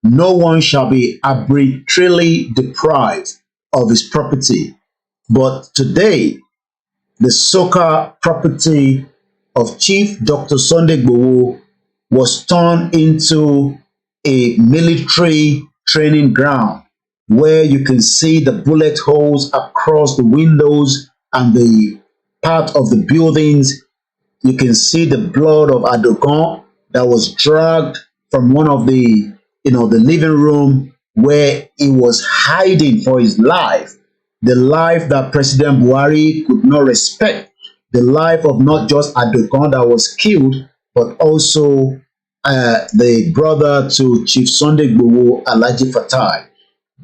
no one shall be arbitrarily deprived of his property. But today, the so-called property of Chief Dr. Sunday Igboho was turned into a military training ground where you can see the bullet holes across the windows and the part of the buildings. You can see the blood of Adogon that was dragged from one of the living room where he was hiding for his life. The life that President Buhari could not respect. The life of not just Adogon that was killed, but also the brother to Chief Sunday Igboho, Alhaji Fatai.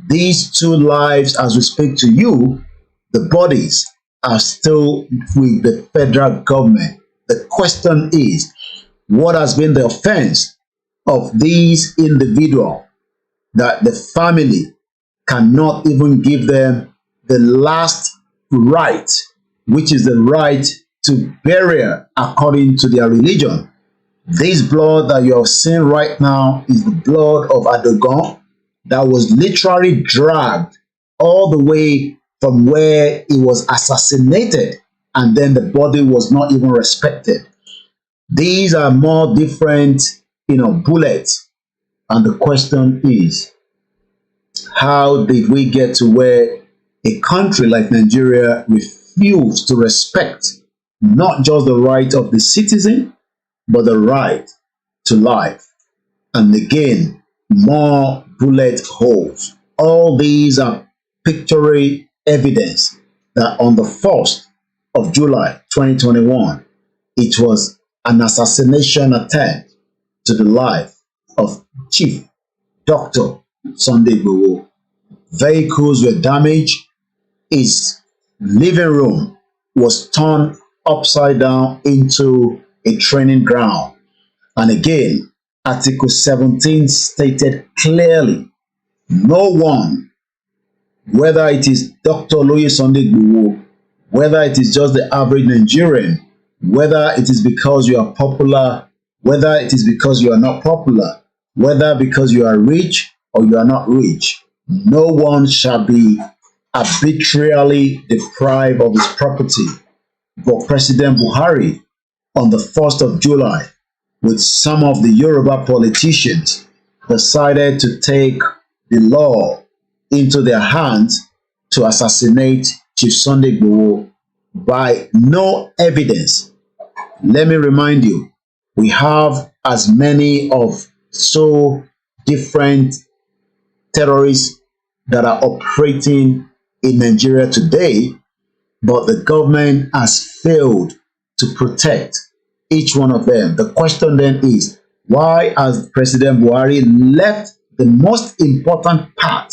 These two lives, as we speak to you, the bodies are still with the federal government. The question is, what has been the offense of these individuals that the family cannot even give them the last right, which is the right to burial according to their religion? This blood that you are seeing right now is the blood of Adogon that was literally dragged all the way from where he was assassinated, and then the body was not even respected. These are more different, bullets. And the question is, how did we get to where a country like Nigeria refused to respect not just the right of the citizen, but the right to life? And again, more bullet holes. All these are pictorial evidence that on the 1st of July 2021, it was an assassination attempt to the life of Chief Dr. Sunday Igboho. Vehicles were damaged. His living room was turned upside down into a training ground. And again, Article 17 stated clearly, no one, whether it is Dr. Oloye Sunday Igboho, whether it is just the average Nigerian, whether it is because you are popular, whether it is because you are not popular, whether because you are rich or you are not rich, no one shall be arbitrarily deprived of his property. But President Buhari, on the 1st of July, with some of the Yoruba politicians, decided to take the law into their hands to assassinate Chief Sunday Igboho by no evidence. Let me remind you, we have as many of so different terrorists that are operating in Nigeria today, but the government has failed to protect each one of them. The question then is, why has President Buhari left the most important part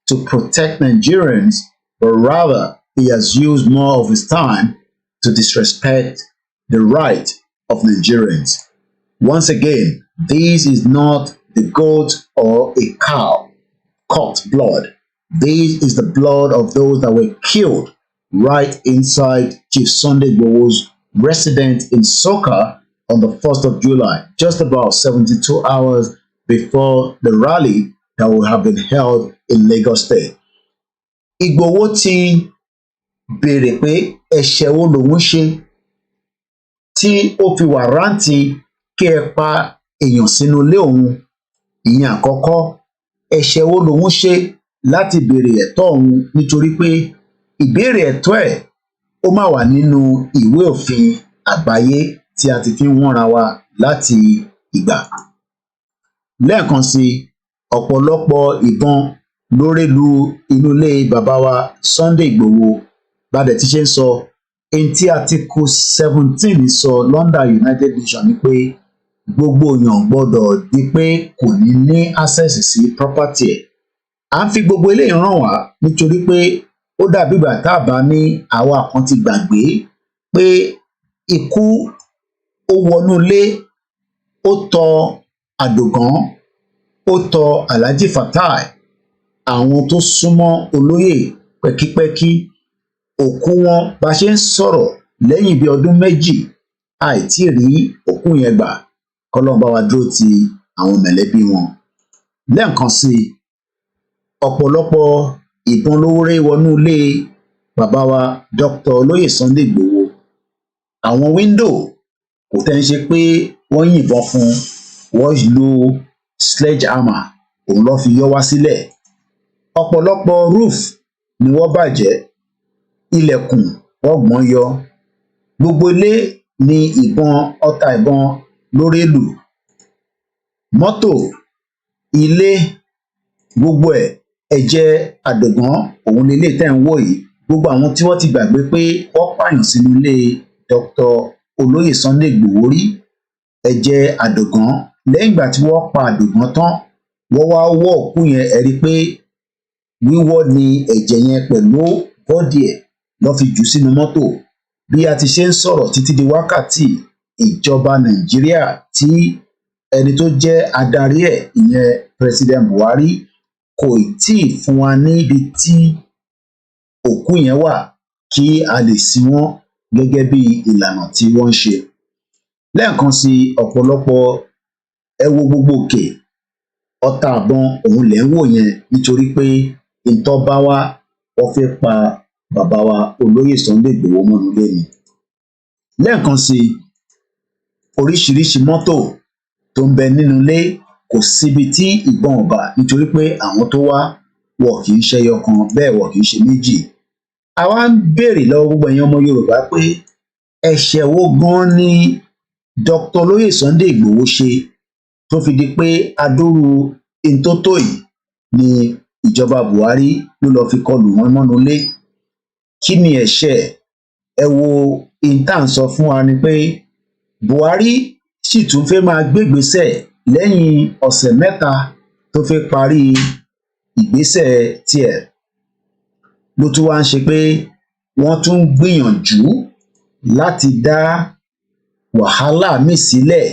to protect Nigerians, but rather he has used more of his time to disrespect the right of Nigerians? Once again, this is not the goat or a cow cut blood. This is the blood of those that were killed right inside Chief Sunday Igboho's residence in Soka on the 1st of July, just about 72 hours before the rally that will have been held in Lagos State. Igboho ti béèrè pé ẹ̀ṣẹ̀ wo lòun ṣe tí ó fi wàrántì kí ẹ pa èèyàn sínú ilé òun. Ìyẹn àkọ́kọ́, ẹ̀ṣẹ̀ wo lòun ṣe láti béèrè ẹ̀tọ́ òun, nítorí pé ìbéèrè ẹ̀tọ́ ẹ̀ ó máa wà nínú ìwé òfin àgbáyé tí a ti fi ń wọ́nra wa láti ìgbà. Lẹ́ẹ̀kan sí, ọ̀pọ̀lọpọ̀ ìbọn ló rélu inú ilé bàbá wa Sunday Igboho. Bá dẹ̀ ti ṣe ń sọ, ẹni tí Article 17 sọ London United Nations ni pé gbogbo èèyàn gbọ́dọ̀ di pé kò ní ní access sí property ẹ̀. À ń fi gbogbo eléyìí ràn wá nítorí pé ó dàbí ìgbà tá a bá ní àwa kan ti gbàgbé pé ikú ó wọnú ilé, ó tọ Àdògán, ó tọ Alhaji Fatai, àwọn tó súnmọ́ olóyè pẹ́kípẹ́kí. Òkú wọn bá ṣe ń sọ̀rọ̀ lẹ́yìn bí ọdún méjì àìtí rí òkú yẹn gbà. Kọ́lọ́run bá wa dúró ti àwọn mẹ̀lẹ́bí wọn. Lẹ́ẹ̀kan sí, ọ̀pọ̀lọpọ̀ ìbọn ló ré wọnú ilé bàbá wa Dr. Olóyè Sunday Igboho. Àwọn wíńdò kò tẹ́ ń ṣe pé wọ́n yìnbọn fún, wọ́n lo sledgehammer, òun ló fi yọ wá sílẹ̀. Ọ̀pọ̀lọpọ̀ roof ni wọ́n bàjẹ́, ilẹ̀kùn wọ́n gbọ́n yọ. Gbogbo ilé ni ìbọn, ọta ìbọn lórí lù. Mọ́tò, ilé, gbogbo ẹ̀, ẹ̀jẹ̀ Àdògán òun lélẹ̀ tẹ́ ń wò yìí. Gbogbo àwọn tí wọ́n ti gbàgbé pé wọ́n pààyàn sínú ilé Dr. Olóyè Sunday Igboho rí, ẹ̀jẹ̀ Àdògán, lẹ́yìn ìgbà tí wọ́n pa Àdògán tán, wọ́n wá wọ́ òkú yẹn. Ẹ rí i pé wíwọ́ ni ẹ̀jẹ̀ yẹn pẹ̀lú bọ́dì ẹ̀ lọ́ fi jù sínú mọ́tò. Bí a ti ṣe ń sọ̀rọ̀ títí di wákàtí, ìjọba Nàìjíríà tí ẹni tó jẹ́ adarí ẹ̀, ìyẹn President Buhari, kò tíì fún wa níbi tí òkú yẹn wà kí a lè sin wọ́n gẹ́gẹ́ bí ìlànà tí wọ́n ń ṣe. Lẹ́ẹ̀kan sí, ọ̀pọ̀lọpọ̀ ẹ wo gbogbo òkè, ọta àbọn òun lẹ̀ ń wò yẹn, nítorí pé ìtọ́ bá wá, wọ́n fẹ́ pa bàbá wa Olóyè Sunday Igboho mọ́nú ilé ni. Lẹ́ẹ̀kan sí, oríṣiríṣi mọ́tò tó ń bẹ nínú ilé, kò síbi tí ìbọn ò bà, nítorí pé àwọn tó wá wọ̀ kì í ṣẹyọ kan, bẹ́ẹ̀ wọ̀ kì í ṣe méjì. A wá ń béèrè lọ́wọ́ gbogbo ẹ̀yin ọmọ Yorùbá pé ẹ̀ṣẹ̀ wo gan ni Dr. Olóyè Sunday Igboho ṣe tó fi di pé adúrú intótó yìí ni ìjọba Buhari ló lọ fi kọlù wọn mọ́nú ilé? Kí ni ẹ̀ṣẹ̀? Ẹ wo intern sọ fún wa ni pé Buhari sì tún fẹ́ máa gbégbésẹ̀ lẹ́yìn ọ̀sẹ̀ mẹ́ta tó fẹ́ parí ìgbésẹ̀ tiẹ̀, ló tún wá ń ṣe pé wọ́n tún gbìyànjú láti dá wàhálà míì sílẹ̀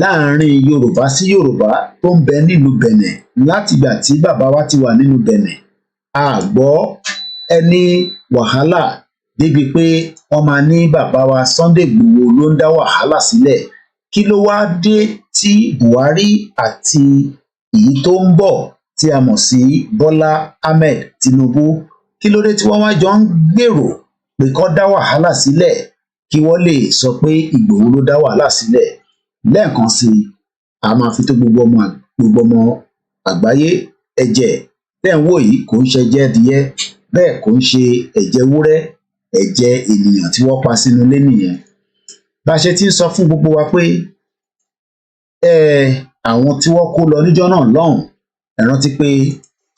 láàrin Yorùbá sí Yorùbá tó ń bẹ nílùú Benin látìgbà tí bàbá wa ti wà nínú Benin. A gbọ́ ẹni wàhálà débi pé wọ́n máa ní bàbá wa Sunday Igboho ló ń dá wàhálà sílẹ̀. Kí ló wá dé tí Buhari àti èyí tó ń bọ̀ tí a mọ̀ sí Bọ́lá Ahmed Tinubu, kí ló dé tí wọ́n wá jọ ń gbèrò pé kó dá wàhálà sílẹ̀ kí wọ́n lè sọ pé Ìgbòho ló dá wàhálà sílẹ̀? Lẹ́ẹ̀kan sí, a máa fi tó gbogbo ọmọ àgbáyé ẹ̀jẹ̀ tẹ́ ń wò yìí kò ń ṣe ẹ̀jẹ̀ adìyẹ bẹ́ẹ̀ kò ń ṣe ẹ̀jẹ̀ ewúrẹ́ ẹ̀jẹ̀ ènìyàn tí wọ́n pa sínú ilé nìyẹn bá a ṣe ti ń sọ fún gbogbo wa pé àwọn tí wọ́n kó lọ níjọ́ náà lọ́hùn ẹ rántí pé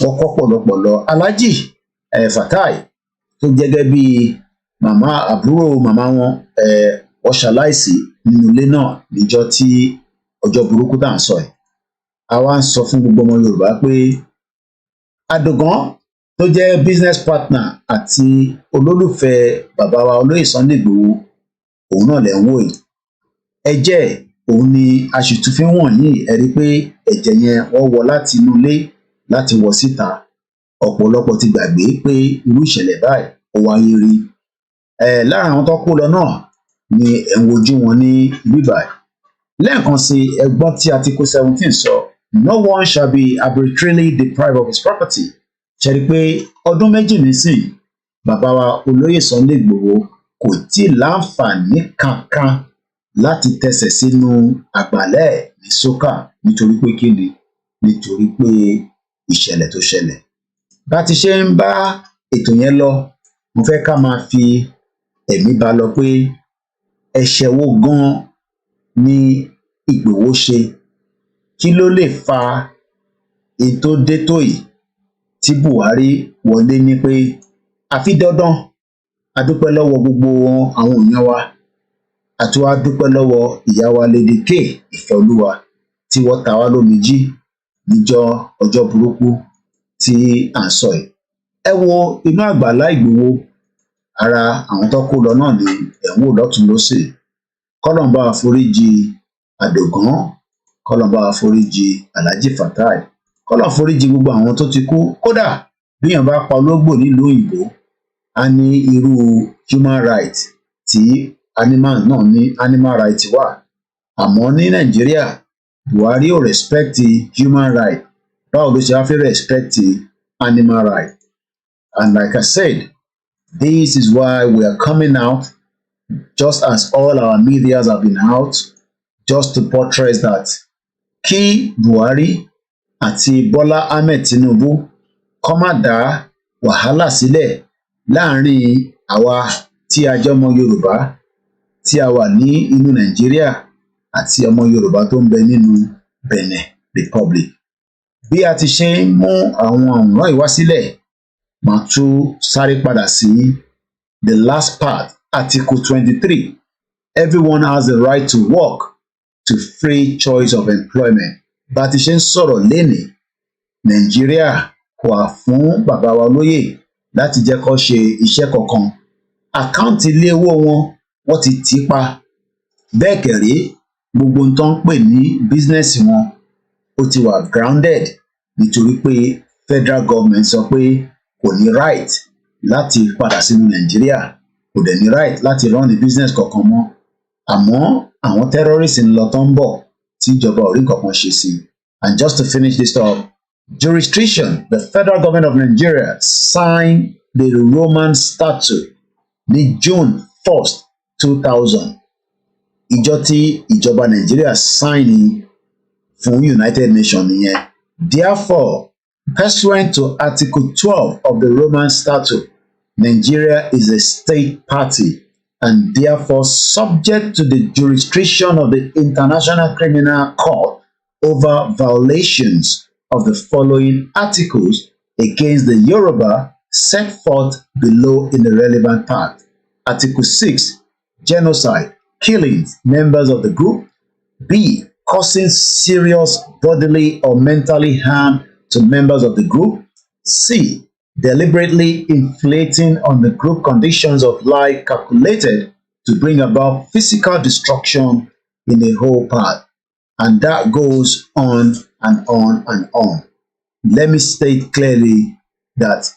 wọ́n kó pọ̀lọpọ̀ lọ Alhaji Fatai tó gẹ́gẹ́ bí màmá àbúrò màmá wọn wọ́n ṣaláìsí nínú ilé náà níjọ́ tí ọjọ́ burúkú tá à ń sọ ẹ̀ a wá ń sọ fún gbogbo ọmọ Yorùbá pé Adògán tó jẹ́ business partner àti olólùfẹ́ bàbá wa olóyè Sunday Igboho òun náà lẹ̀ ń wò yìí ẹ̀jẹ̀ òun ni aṣètúfín wọ̀nyí ẹ rí pé ẹ̀jẹ̀ yẹn wọ́n wọ láti inú ilé láti wọ síta ọ̀pọ̀lọpọ̀ ti gbàgbé pé irú ìṣẹ̀lẹ̀ báyìí ó wáyé rí lára àwọn tó kó lọ náà ni ẹ̀ ń wojú wọn ní bíbà lẹ́ẹ̀kan sí ẹgbọ́n tí Article 17 sọ no one shall be arbitrarily deprived of his property ṣe rí pé ọdún méjì nísìn bàbá wa olóyè Sunday Igboho kò tí ì láǹfààní kankan láti tẹsẹ̀ sínú àgbàlẹ̀ ní sókà nítorí pé kíni nítorí pé ìṣẹ̀lẹ̀ tó ṣẹlẹ̀ bá ti ṣe ń bá ètò yẹn lọ mo fẹ́ ká máa fi ẹ̀mí bá lọ pé ẹ̀ṣẹ̀ wo gan ni Ìgbòho ṣe kí ló lè fa ètò détò yìí tí Buhari wọlé ní pé àfi dandan a dúpẹ́ lọ́wọ́ gbogbo àwọn èèyàn wa àti wá dúpẹ́ lọ́wọ́ ìyá wa Lady K Ìfẹ́olúwa tí wọ́n ta wá lómi jí níjọ́ ọjọ́ burúkú tí à ń sọ yìí ẹ wo inú àgbàlá Ìgbòho ara àwọn tó kó lọ náà ni ẹ̀ ń wò lọ́tún lósì kọ́lọ́mbà àforíjì Àdògán kọ́lọ́mbà àforíjì Alhaji Fatai kọ́lọ́ foríjì gbogbo àwọn tó ti kú kódà bíyàn bá pa ológbò nílùú òyìnbó a ní irú human right tí animal náà ní animal right wà àmọ́ ní Nàìjíríà Buhari ò respect human right báwo ló ṣe wá fẹ́ respect animal right and like I said this is why we are coming out just as all our medias have been out just to portray that kí Buhari àti Bọ́lá Ahmed Tinubu kó má dá wàhálà sílẹ̀ láàrin àwa tí a jẹ́ ọmọ Yorùbá tí a wà ní inú Nàìjíríà àti ọmọ Yorùbá tó ń bẹ nínú Benin Republic bí a ti ṣe ń mú àwọn àwòrán ìwá sílẹ̀ máa tún sáré padà sí the last part Article 23 everyone has the right to work to free choice of employment bá ti ṣe ń sọ̀rọ̀ lénìí Nàìjíríà kò wà fún bàbá wa lóyè láti jẹ́ kó ṣe iṣẹ́ kankan àkáǹtì ilé owó wọ́n ti tì í pa bẹ́ẹ̀ kẹ̀rí gbogbo ohun tó ń pè ní bísínẹ́sì wọn ó ti wà grounded nítorí pé federal government sọ pé kò ní right láti padà sínú Nàìjíríà kò dẹ̀ ní right láti run ní business kankan mọ́ àmọ́ àwọn terrorists ń lọ tó ń bọ̀ tí ìjọba ò rí kankan ṣe sí and just to finish this up jurisdiction the federal government of Nigeria signed the Roman Statute ní June 1st 2000 ìjọ tí ìjọba Nigeria sign fún United Nations nìyẹn therefore pursuant to Article 12 of the Roman Statute Nigeria is a state party and therefore subject to the jurisdiction of the International Criminal Court over violations of the following articles against the Yoruba set forth below in the relevant part. Article 6, genocide, killing members of the group. B, causing serious bodily or mentally harm to members of the group. C, deliberately inflicting on the group conditions of life calculated to bring about physical destruction in a whole part. And that goes on and on and on. Let me state clearly that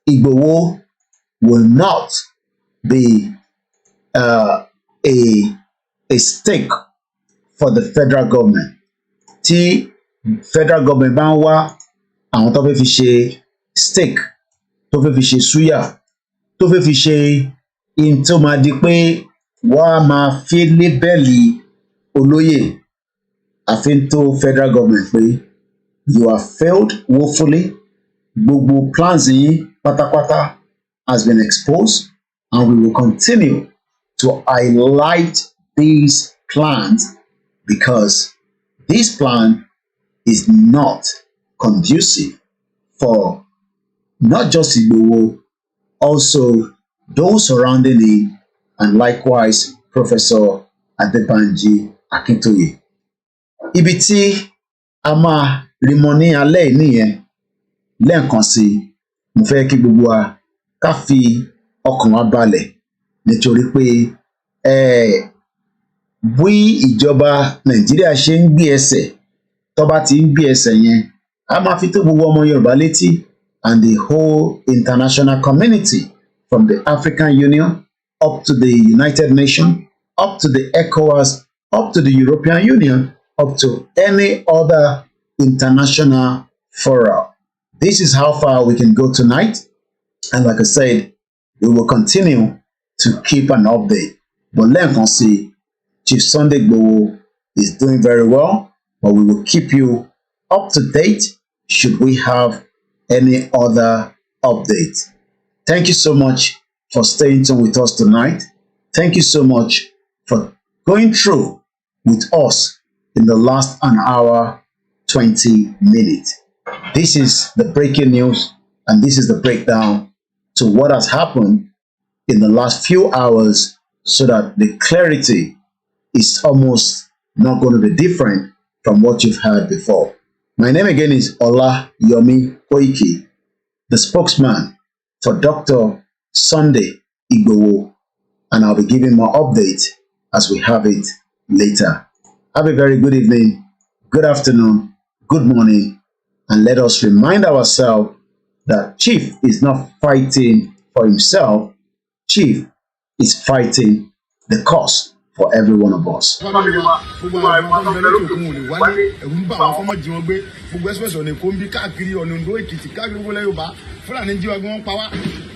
Igboho will not be a stake for the federal government. Tí federal government bá ń wá àwọn tó fẹ́ fi ṣe stake tó fẹ́ fi ṣe súyà tó fẹ́ fi ṣe in tó máa di pé wọ́n á máa fi lébẹ́lì olóyè àfi tó federal government pé You have failed woefully. Gbogbo plans yín pátápátá has been exposed, and we will continue to highlight these plans because this plan is not conducive for not just Igboho, also those surrounding him, and likewise Professor Adebanji Akintoye. Ibi tí a máa rí mọ ní alẹ́ yìí nìyẹn. Lẹ́ẹ̀kan sí i, mo fẹ́ kí gbogbo wa ká fi ọkàn wa balẹ̀ nítorí pé bí ìjọba Nàìjíríà ṣe ń gbé ẹsẹ̀, tó bá ti ń gbé ẹsẹ̀ yẹn, a máa fi tó gbogbo ọmọ Yorùbá létí and the whole international community from the African Union up to the United Nations, up to the ECOWAS, up to the European Union, up to any other international forum. This is how far we can go tonight. And like I said, we will continue to keep an update. But lẹ́ẹ̀kan sí, Chief Sunday Igboho is doing very well, but we will keep you up to date should we have any other update. Thank you so much for staying tuned with us tonight. Thank you so much for going through with us in the last an hour, 20 minutes. This is the breaking news, and this is the breakdown to what has happened in the last few hours so that the clarity is almost not going to be different from what you've heard before. My name again is OLAMILEKAN, the spokesman for Dr. Sunday Igboho, and I'll be giving more updates as we have it later. Have a very good evening, good afternoon, good morning, and let us remind ourselves that Chief is not fighting for himself. Chief is fighting the cause for every one of us. Fúlàní jí wa gbé wọn pa wá,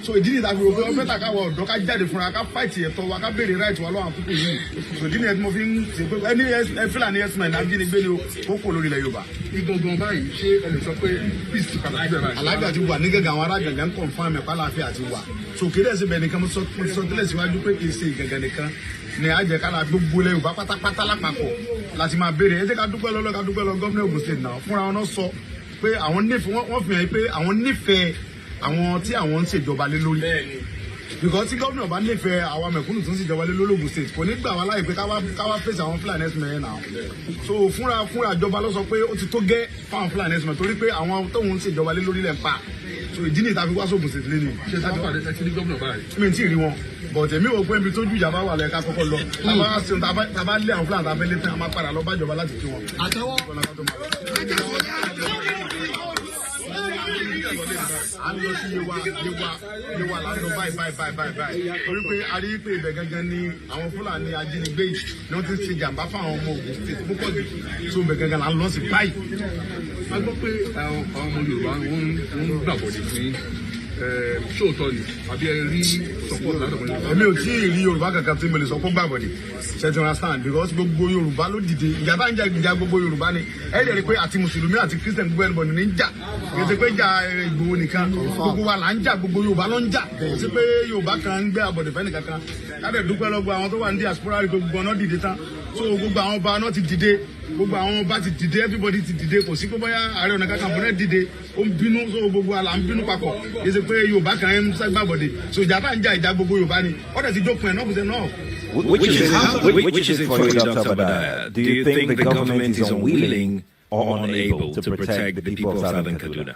so ìdí nìyí tàbí òfin ọbẹ̀ tàkà wọ ọ̀dọ́ ká jáde fúnra ká fáìtì ẹ̀tọ́ wa ká béèrè ráìtì wa lọ́wọ́ àkókò yìí, so ìdí nìyí tí mo fi ń ṣe pé ẹni Fúlàní ẹ̀sìn náà ajínigbé ni ó kò lórí ilẹ̀ Yorùbá. Igangan báyìí ṣé ẹ lè sọ pé peace ti padà síbẹ̀ báyìí. Àlàáfíà ti wà ní gẹ́gẹ́ àwọn ará gàngán confirm ẹ̀pá àlàáfíà ti wà, so kéde ẹ̀sìn bẹ̀ nìkan mo sọ tẹ́lẹ̀ síwájú pé kì í ṣe ìgàngán nìkan ni àjẹ kára gbogbo ilẹ̀ Yorùbá pátápátá lápapọ̀ láti máa béèrè. Ẹ jẹ́ ká dúpẹ́ lọ́lọ́ ká dúpẹ́ lọ gómìnà Ògùn state náà fúnra wọn náà sọ pé àwọn nífẹ̀ẹ́ wọ́n fi hàn pé àwọn nífẹ̀ẹ́ àwọn tí àwọn ń ṣèjọba lé lórí, because tí gómìnà bá nífẹ̀ẹ́ àwọn mẹ̀kúnnù tó ń ṣèjọba lé lórí Ògùn state kò ní gbà wá láì pé káwá fèsì àwọn Fúlàní ẹ̀sìn mẹ́rin náà, so fúnra ìjọba ló sọ pé ó ti tó gẹ́ fáwọn Fúlàní ẹ̀sìn mẹ́rin torí pé àwọn tóun ń ṣèjọba lé lórí lẹ̀ ń pa, so ìdí nìyí tàbí wá sóògùn state lé ní. ṣé táwọn pàdé ẹ ti rí gómìnà báyìí? mi tí ì rí wọn, but èmi ò pé ibi tójú ìjà bá wà lẹ́ka kọ́kọ́ lọ tàbá lé àwọn Fúlàní tàbá lé tán a máa padà lọ bájọba láti kí wọn. àtẹwọ́ a lọ sí yewa lánàá báyìí torí pé a rí pé ibẹ̀ gangan ni àwọn Fúlàní ajínigbé yìí ni wọ́n ti ń ṣe jàǹbá fáwọn ọmọ Ògùn state púpọ̀ jù, tó ibẹ̀ gangan là ń lọ sí báyìí. a gbọ́ pé àwọn ọmọ Yorùbá ń gbàgbọ́dé fún ṣóòtọ́ ni àbí ẹ rí support látọ̀kọ̀ Yorùbá? èmi ò tí ì rí Yorùbá kankan tí mo lè sọ fún gbàgbọ́dé, ṣe ti understand, because gbogbo Yorùbá ló dìde, ìjà bá ń jà ìjà gbogbo Yorùbá ni ẹ lè rí pé àti mùsùlùmí àti Christian gbogbo ẹnìbọn ní ń jà, kì í ṣe pé jà Ìgbòho nìkan, gbogbo wa là ń jà, gbogbo Yorùbá ló ń jà, kì í ṣe pé Yorùbá kan ń gbé àbọ̀dẹ̀ fẹ́ nìkan kan. káde dúpẹ́ lọ́gbọ́ àwọn tó wà ní diaspora rí gbogbo ọ̀nà dìde tán, so gbogbo àwọn ọba náà ti dìde, gbogbo àwọn ọba ti dìde, everybody ti dìde, kò sí pé bóyá Ààrẹ Ọ̀nà Kakanfò náà dìde ó ń bínú, so gbogbo àlà ń bínú papọ̀, kì í ṣe pé Yorùbá kan ń ságbàbọ̀dẹ̀, so ìjà bá ń jà ìjà gbogbo Yorùbá ni ọ̀dẹ̀ ti dópin ẹ̀ náà kò sẹ́ náà. Which is it for you, Dr. Obadiah? Do you think the government is unwilling or unable to protect the people of Southern Kaduna?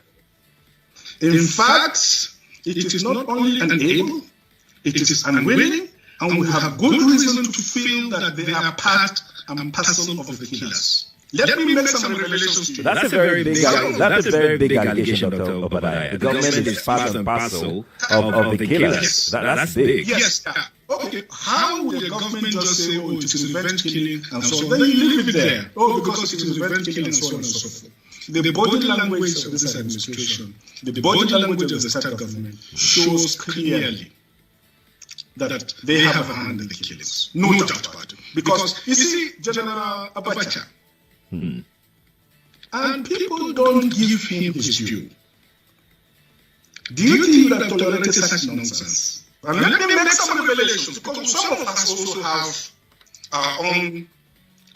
In fact, it is not only unable, it is unwilling, and we have good reason to feel that they are part and parcel of the killers. Let me make some revelations to you. That's a very big allegation, Dr. Obadiah. The government is part and parcel of the killers. That's big. Yes. Okay, how will the government just say, oh, it is revenge killing and so on? Then you leave it there. Oh, because it is revenge killing and so on and so forth. The body language of this administration, the body language of the state government shows clearly that they have a hand in the killings. No doubt about it. Because, you see, General Abacha, And people don't give him his due. Do you think you have tolerated such nonsense? And let me make some revelations, because some of us also have our own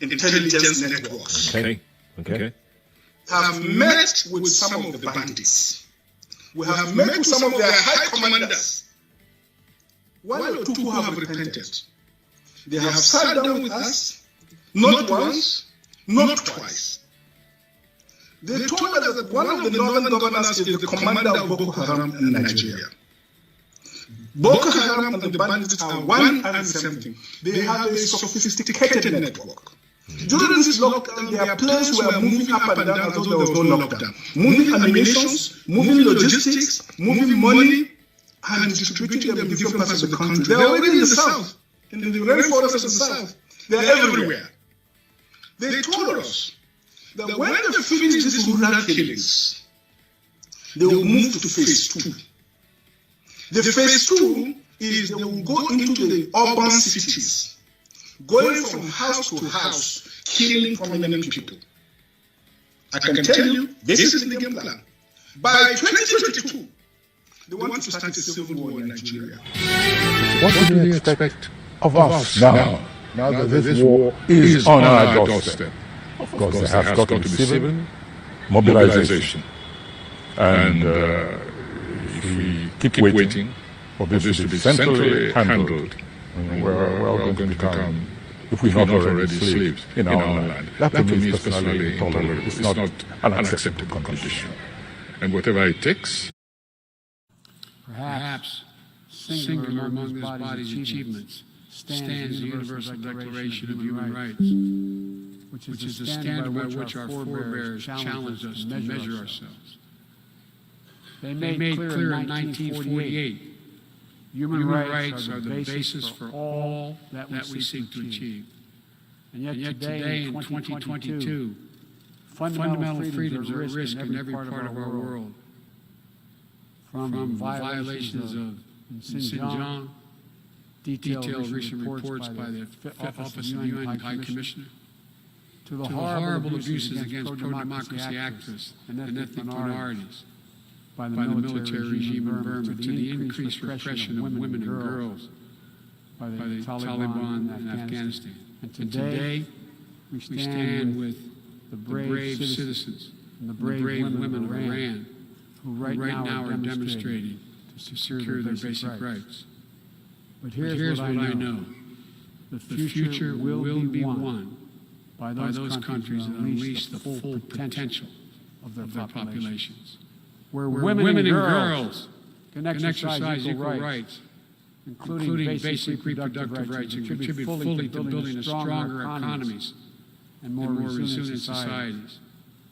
intelligence networks. Okay. Have met with some of the bandits. We have met with some of their high commanders. One or two who have repented. They have sat down with us, not once, not twice. They told us that one of the northern governors is the commander of Boko Haram in Nigeria. Boko Haram and the bandits are one and the same thing. They have a sophisticated network. During this lockdown, their planes were moving up and down as though there was no lockdown. Moving ammunitions, moving logistics, moving money, and distributing them in different parts of the country. They are already in the south, in the rainforests of the south. They are everywhere. They told us that when they finish these rural killings, they will move to phase 2. The phase 2 is they will go into the urban cities, going from house to house, killing prominent people. I can tell you, this is the game plan. By 2022, they want to start a civil war in Nigeria. What do they expect of us now that this war is on our doorstep? Of course, there has got to be civil mobilization. And if we keep waiting for this to be centrally handled, we're all going to become, if we're not already slaves in our land. That to me is personally intolerable. It's not an acceptable condition. And whatever it takes. Perhaps singular among this body's achievements stands the Universal Declaration of Human Rights, which is the standard by which our forebears challenged us to measure ourselves. They made clear in 1948, human rights are the basis for all that we seek to achieve. And yet today, in 2022, fundamental freedoms are at risk in every part of our world. From violations of Xinjiang, detailed recent reports by the Office of the UN High Commissioner, to the horrible abuses against pro-democracy activists and ethnic minorities by the military regime in Burma, to the increased repression of women and girls by the Taliban in Afghanistan. And today, we stand with the brave citizens and the brave women of Iran, who right now are demonstrating to secure their basic rights. But here's what I know. The future will be won by those countries that unleash the full potential of their populations, where women and girls can exercise equal rights, including basic reproductive rights, and contribute fully to building stronger economies and more resilient societies,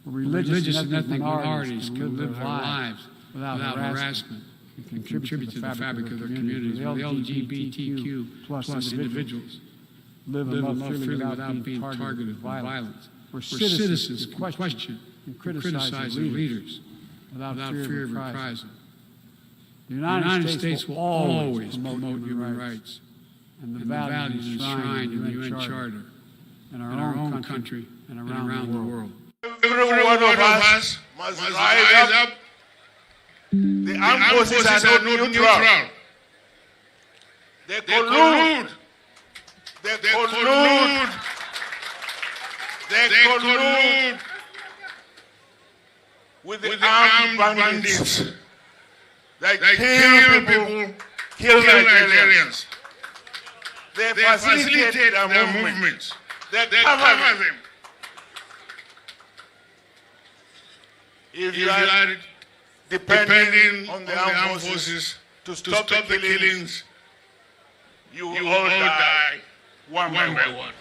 where religious and ethnic minorities can live their lives without harassment and contribute to the fabric of their communities, where the LGBTQ plus individuals live and love freely without being targeted by violence, where citizens can question and criticize their leaders without fear of reprisal. The United States will always promote human rights and the values enshrined in the UN Charter in our own country and around the world. Every one of us must rise up. The armed forces are not neutral. They collude. They collude. They collude with the armed bandits. They kill people, kill Nigerians. They facilitate their movements. They cover them. If you are depending on the armed forces to stop the killings, you will all die one by one.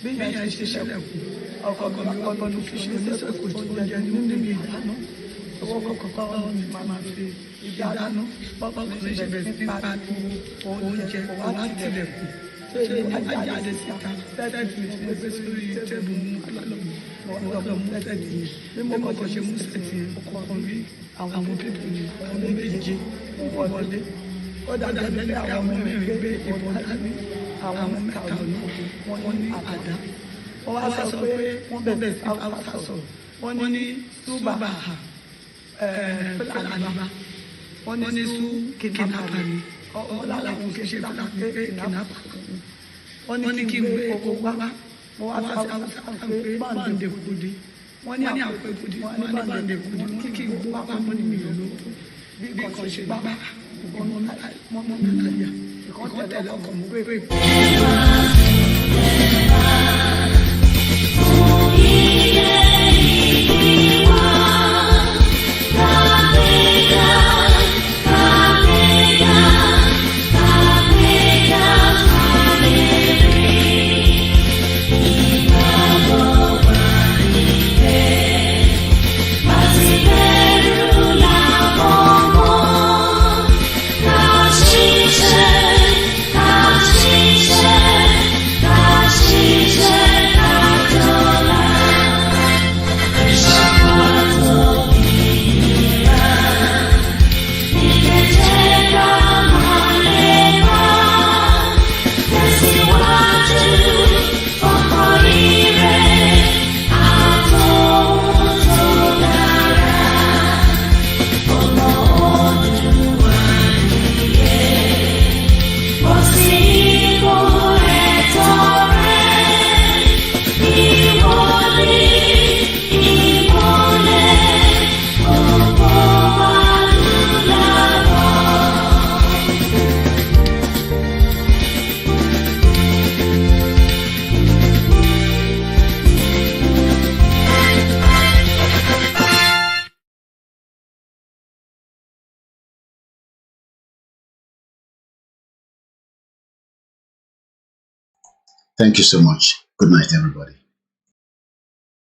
bí yẹn ṣe ṣẹlẹ̀kùn ọkọ mi wá bọ́nu fi ṣe oníṣòkò tó ń jẹ nínú ìdáná owó kọ̀ọ̀kan mi máa fi ìdáná bọ́kọ̀ mi bẹ̀rẹ̀ sí pariwo oúnjẹ wá tilẹ̀kùn ṣé ajáde síta sẹ́ẹ̀tì mi ti gbé sórí tẹ́bù mú ọlọ́mọ mú sẹ́ẹ̀tì mi bí mo kọ́kọ́ ṣe mú sẹ́ẹ̀tì ọkọ̀ rí àwọn pípì ọmọ méje wọlé ó dàbí pé àwọn ọmọ mi gbé ìbọn dání àwọn ọmọ mẹ́ta wọn ní àdá wọ́n wá sọ pé wọ́n bẹ̀rẹ̀ sí àwùsá sọ̀rọ̀ wọ́n ní súbàbà fúlàní wọ́n ní sú kìnnàpà ni ọ̀làwọ̀n kì í ṣe fúlàní pé kìnnàpà wọ́n ní kí n gbé owó wá wọ́n wá sí àwùsá pé báńdé kùdí wọ́n ní àpò kùdí wọ́n ní báńdé kùdí kí n gbé wá mọ́ ní mi lò bí kan ṣe bá mọ́ nàlàyà ìkọ́ tẹ̀lé ọkọ̀ mú pé. Thank you so much. Good night, everybody.